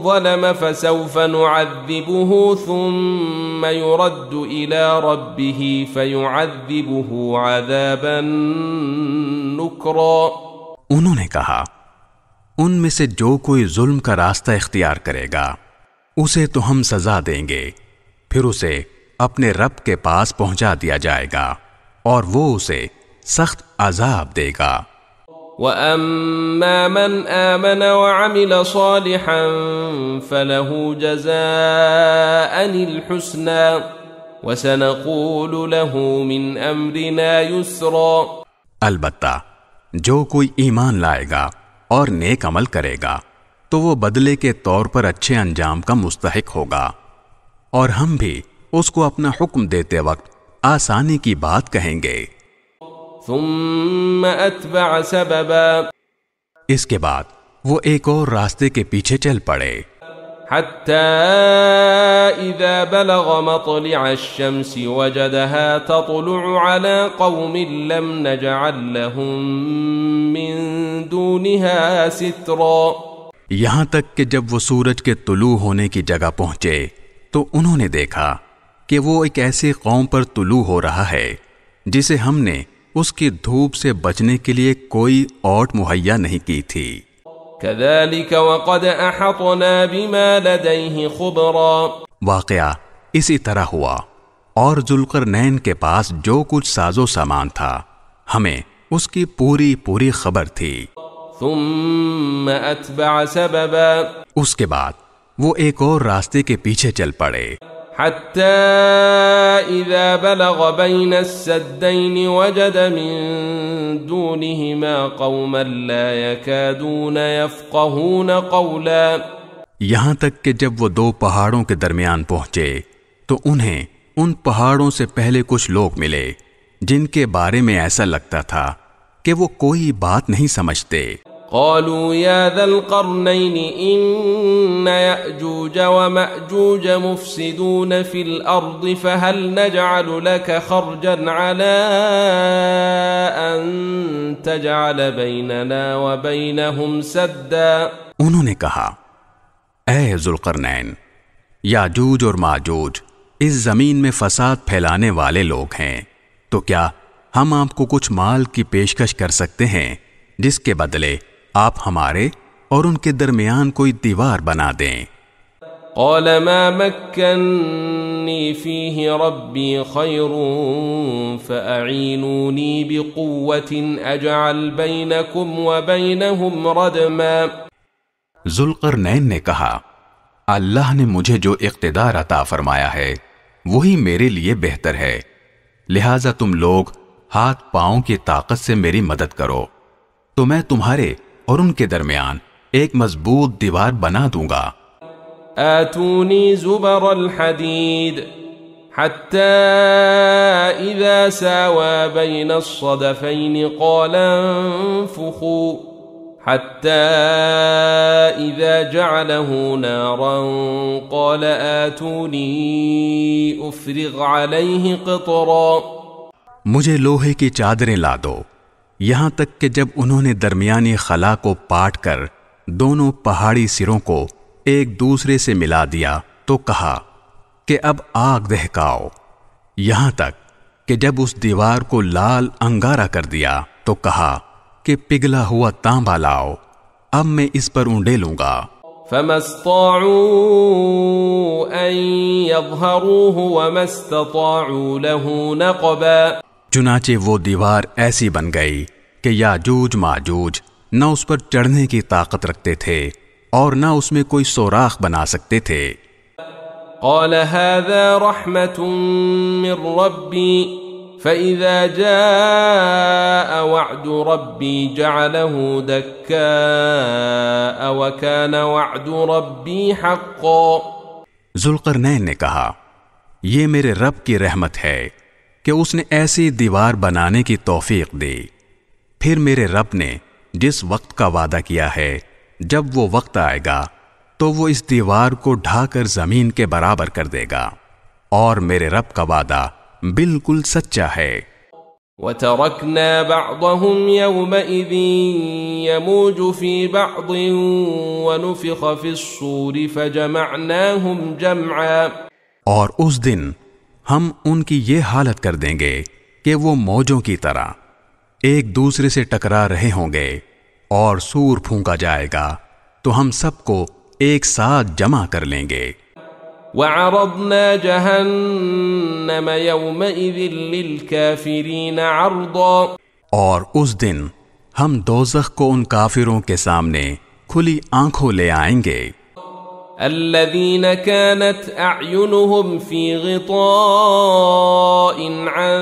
ظلم فسوف نعذبه ثم يرد إلى ربه فيعذبه عذابا نكرا۔ انہوں نے کہا، ان میں سے جو کوئی ظلم کا راستہ اختیار کرے گا اسے تو ہم سزا دیں گے، پھر اسے اپنے رب کے پاس پہنچا دیا جائے گا اور وہ اسے سخت عذاب دے گا۔ وَأَمَّا مَنْ آمَنَ وَعَمِلَ صَالِحًا فَلَهُ جَزَاءً الْحُسْنَى وَسَنَقُولُ لَهُ مِنْ أَمْرِنَا يُسْرًا۔ البتہ جو کوئی ایمان لائے گا اور نیک عمل کرے گا تو وہ بدلے کے طور پر اچھے انجام کا مستحق ہوگا، اور ہم بھی اس کو اپنا حکم دیتے وقت آسانی کی بات کہیں گے۔ ثم اتبع سببا، اس کے بعد وہ ایک اور راستے کے پیچھے چل پڑے، حتى اذا بلغ مطلع الشمس وجدها تطلع على قوم لم نجعل لهم من دونها سترا۔ یہاں تک کہ جب وہ سورج کے طلوع ہونے کی جگہ پہنچے تو انہوں نے دیکھا کہ وہ ایک ایسی قوم پر طلوع ہو رہا ہے جسے ہم نے اس کی دھوپ سے بچنے کے لیے کوئی اوٹ مہیا نہیں کی تھی۔ كذلك وقد احطنا بما لديه خبرا، واقعہ اسی طرح ہوا، اور ذوالقرنین کے پاس جو کچھ ساز و سامان تھا ہمیں اس کی پوری پوری خبر تھی۔ ثم اتبع سببا، اس کے بعد وہ ایک اور راستے کے پیچھے چل پڑے، حتى اذا بلغ بين السدين وجد من دونهما قوما لا يكادون يفقهون قولا، یہاں تک کہ جب وہ دو پہاڑوں کے درمیان پہنچے تو انہیں ان پہاڑوں سے پہلے کچھ لوگ ملے جن کے بارے میں ایسا لگتا تھا کہ وہ کوئی بات نہیں سمجھتے۔ قالوا يا ذا القرنين إن يأجوج ومأجوج مفسدون في الأرض فهل نجعل لك خرجا على أن تجعل بيننا وبينهم سدا، انہوں نے کہا اے ذوالقرنین، یاجوج اور ماجوج اس زمین میں فساد پھیلانے والے لوگ ہیں، تو کیا ہم آپ کو کچھ مال کی پیشکش کر سکتے ہیں جس کے بدلے آپ ہمارے اور ان کے درمیان کوئی دیوار بنا دیں؟ قال ما مكنني فيه ربي خير فأعينوني بقوة أجعل بينكم وبينهم ردما، ذوالقرنین نے کہا اللہ نے مجھے جو اقتدار عطا فرمایا ہے وہی میرے لیے بہتر ہے، لہذا تم لوگ ہاتھ پاؤں کی طاقت سے میری مدد کرو تو میں تمہارے اور ان کے درمیان ایک مضبوط دیوار بنا دوں گا۔ آتوني زبر الحديد حتى إذا ساوى بين الصدفين قال انفخوا حتى إذا جعله نارا قال آتوني أفرغ عليه قطرا، مجھے لوہے کی چادریں لا دو، یہاں تک کہ جب انہوں نے درمیانی خلا کو پاٹ کر دونوں پہاڑی سروں کو ایک دوسرے سے ملا دیا تو کہا کہ اب آگ دہکاؤ، یہاں تک کہ جب اس دیوار کو لال انگارہ کر دیا تو کہا کہ پگھلا ہوا تانبا لاؤ، اب میں اس پر اونڈیلوں گا۔ فما استطاعوا ان يظهروه وما استطاعوا له نقبا، چنانچہ وہ دیوار ایسی بن گئی کہ یاجوج ماجوج نہ اس پر چڑھنے کی طاقت رکھتے تھے اور نہ اس میں کوئی سوراخ بنا سکتے تھے۔ قال هذا رحمة من ربي فإذا جاء وعد ربي جعله دكاء وكان وعد ربي حقا، ذوالقرنین نے کہا یہ میرے رب کی رحمت ہے کہ اس نے ایسی دیوار بنانے کی توفیق دی، پھر میرے رب نے جس وقت کا وعدہ کیا ہے جب وہ وقت آئے گا تو وہ اس دیوار کو ڈھا کر زمین کے برابر کر دے گا، اور میرے رب کا وعدہ بالکل سچا ہے۔ وَتَرَكْنَا بَعْضَهُمْ يَوْمَئِذٍ يَمُوجُ فِي بَعْضٍ وَنُفِخَ فِي الصُّورِ فَجَمَعْنَاهُمْ جَمْعًا، اور اس دن ہم ان کی یہ حالت کر دیں گے کہ وہ موجوں کی طرح ایک دوسرے سے ٹکرا رہے ہوں گے، اور سور پھونکا جائے گا تو ہم سب کو ایک ساتھ جمع کر لیں گے۔ وَعَرَضْنَا جَهَنَّمَ يَوْمَئِذٍ لِلْكَافِرِينَ عَرْضًا، اور اس دن ہم دوزخ کو ان کافروں کے سامنے کھلی آنکھوں لے آئیں گے۔ الذين كانت أعينهم في غطاء عن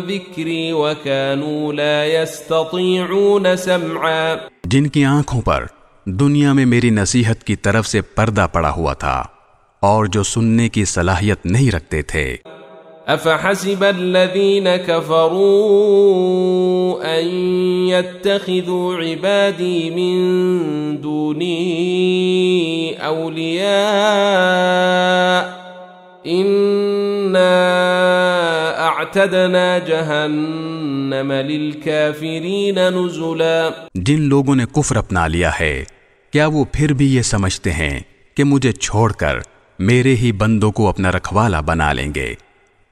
ذكري وكانوا لا يستطيعون سمعا، جن کی آنکھوں پر دنیا میں میری نصیحت کی طرف سے پردہ پڑا ہوا تھا اور جو سننے کی صلاحیت نہیں رکھتے تھے۔ أفحسب الذين كفروا أن يتخذوا عبادي من دوني أولياء إنا أعتدنا جهنم للكافرين نزلا، جن لوگوں نے کفر اپنا لیا ہے کیا وہ پھر بھی یہ سمجھتے ہیں کہ مجھے چھوڑ کر میرے ہی بندوں کو اپنا رکھوالا بنا لیں گے؟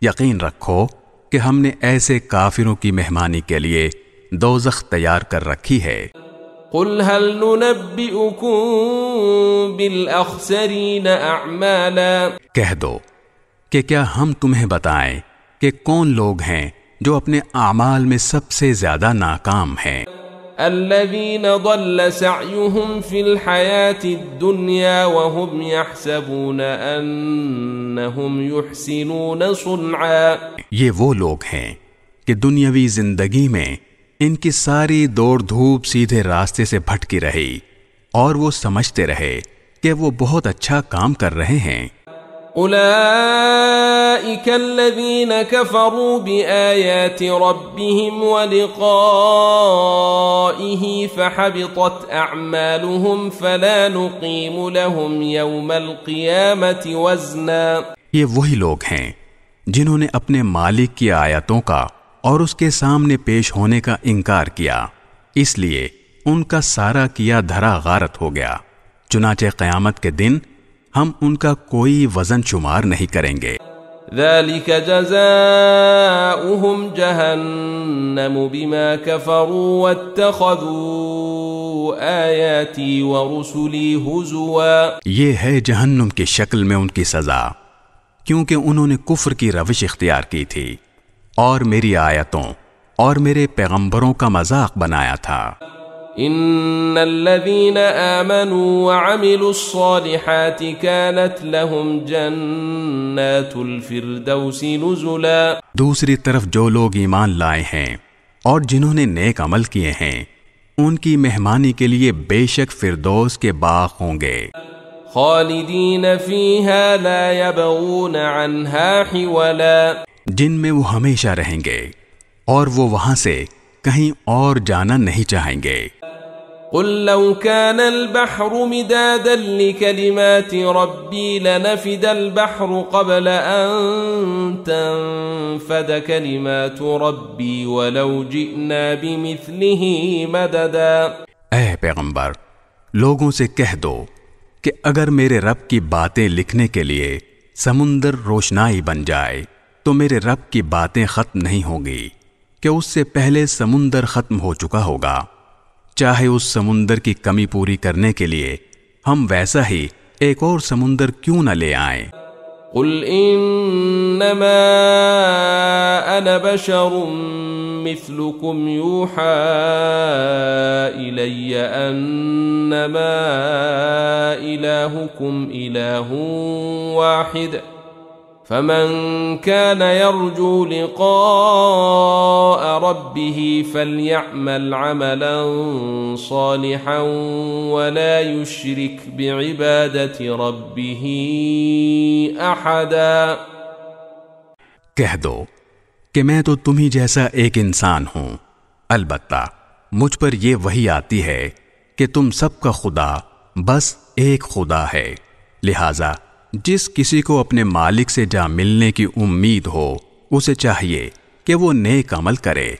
یقین رکھو کہ ہم نے ایسے کافروں کی مہمانی کے لیے دوزخ تیار کر رکھی ہے۔ قل هل ننبئكم بالأخسرين أعمالا، کہہ دو کہ کیا ہم تمہیں بتائیں کہ کون لوگ ہیں جو اپنے اعمال میں سب سے زیادہ ناکام ہیں؟ الذين ضل سعيهم في الحياة الدنيا وهم يحسبون أنهم يحسنون صنعا، یہ وہ لوگ ہیں کہ دنیاوی زندگی میں ان کی ساری دوڑ دھوپ سیدھے راستے سے بھٹکی رہی اور وہ سمجھتے رہے کہ وہ بہت اچھا کام کر رہے ہیں۔ أولئك الذين كفروا بآيات ربهم ولقائه فحبطت أعمالهم فلا نقيم لهم يوم القيامة وزنا، یہ وہی لوگ ہیں جنہوں نے اپنے مالک کی آیتوں کا اور اس کے سامنے پیش ہونے کا انکار کیا، اس لیے ان کا سارا کیا دھرا غارت ہو گیا، چنانچہ قیامت کے دن ہم ان کا کوئی وزن شمار نہیں کریں گے۔ ذلك جزاؤهم جہنم بما كفروا واتخذوا آیاتی ورسلی ہزوا، یہ ہے جہنم کی شکل میں ان کی سزا، کیونکہ انہوں نے کفر کی روش اختیار کی تھی اور میری آیتوں اور میرے پیغمبروں کا مذاق بنایا تھا۔ ان الذين آمنوا وعملوا الصالحات كانت لهم جنات الفردوس نزلا، دوسری طرف جو لوگ ایمان لائے ہیں اور جنہوں نے نیک عمل کیے ہیں ان کی مہمانی کے لیے بے شک فردوس کے باغ ہوں گے، خالدین فیہا لا یبغون عنہا حولا، جن میں وہ ہمیشہ رہیں گے اور وہ وہاں سے کہیں اور جانا نہیں چاہیں گے۔ قل لو كان البحر مدادا لكلمات ربي لنفد البحر قبل أن تنفد كلمات ربي ولو جئنا بمثله مددا، اے پیغمبر لوگوں سے کہہ دو کہ اگر میرے رب کی باتیں لکھنے کے لیے سمندر روشنائی بن جائے تو میرے رب کی باتیں ختم نہیں ہوں گی کہ اس سے پہلے سمندر ختم ہو چکا ہوگا، چاہے اس سمندر کی کمی پوری کرنے کے لیے ہم ویسا ہی ایک اور سمندر کیوں نہ لے آئیں۔ قل انما انا بشر مثلكم يوحى الي انما الهكم اله واحد فمن كان يرجو لقاء ربه فليعمل عملا صالحا ولا يشرك بعبادة ربه أحدا، کہہ دو کہ میں تو تمہیں جیسا ایک انسان ہوں، البتہ مجھ پر یہ وحی آتی ہے کہ تم سب کا خدا بس ایک خدا ہے، لہذا جس کسی کو اپنے مالک سے جا ملنے کی امید ہو اسے چاہیے کہ وہ نیک عمل کرے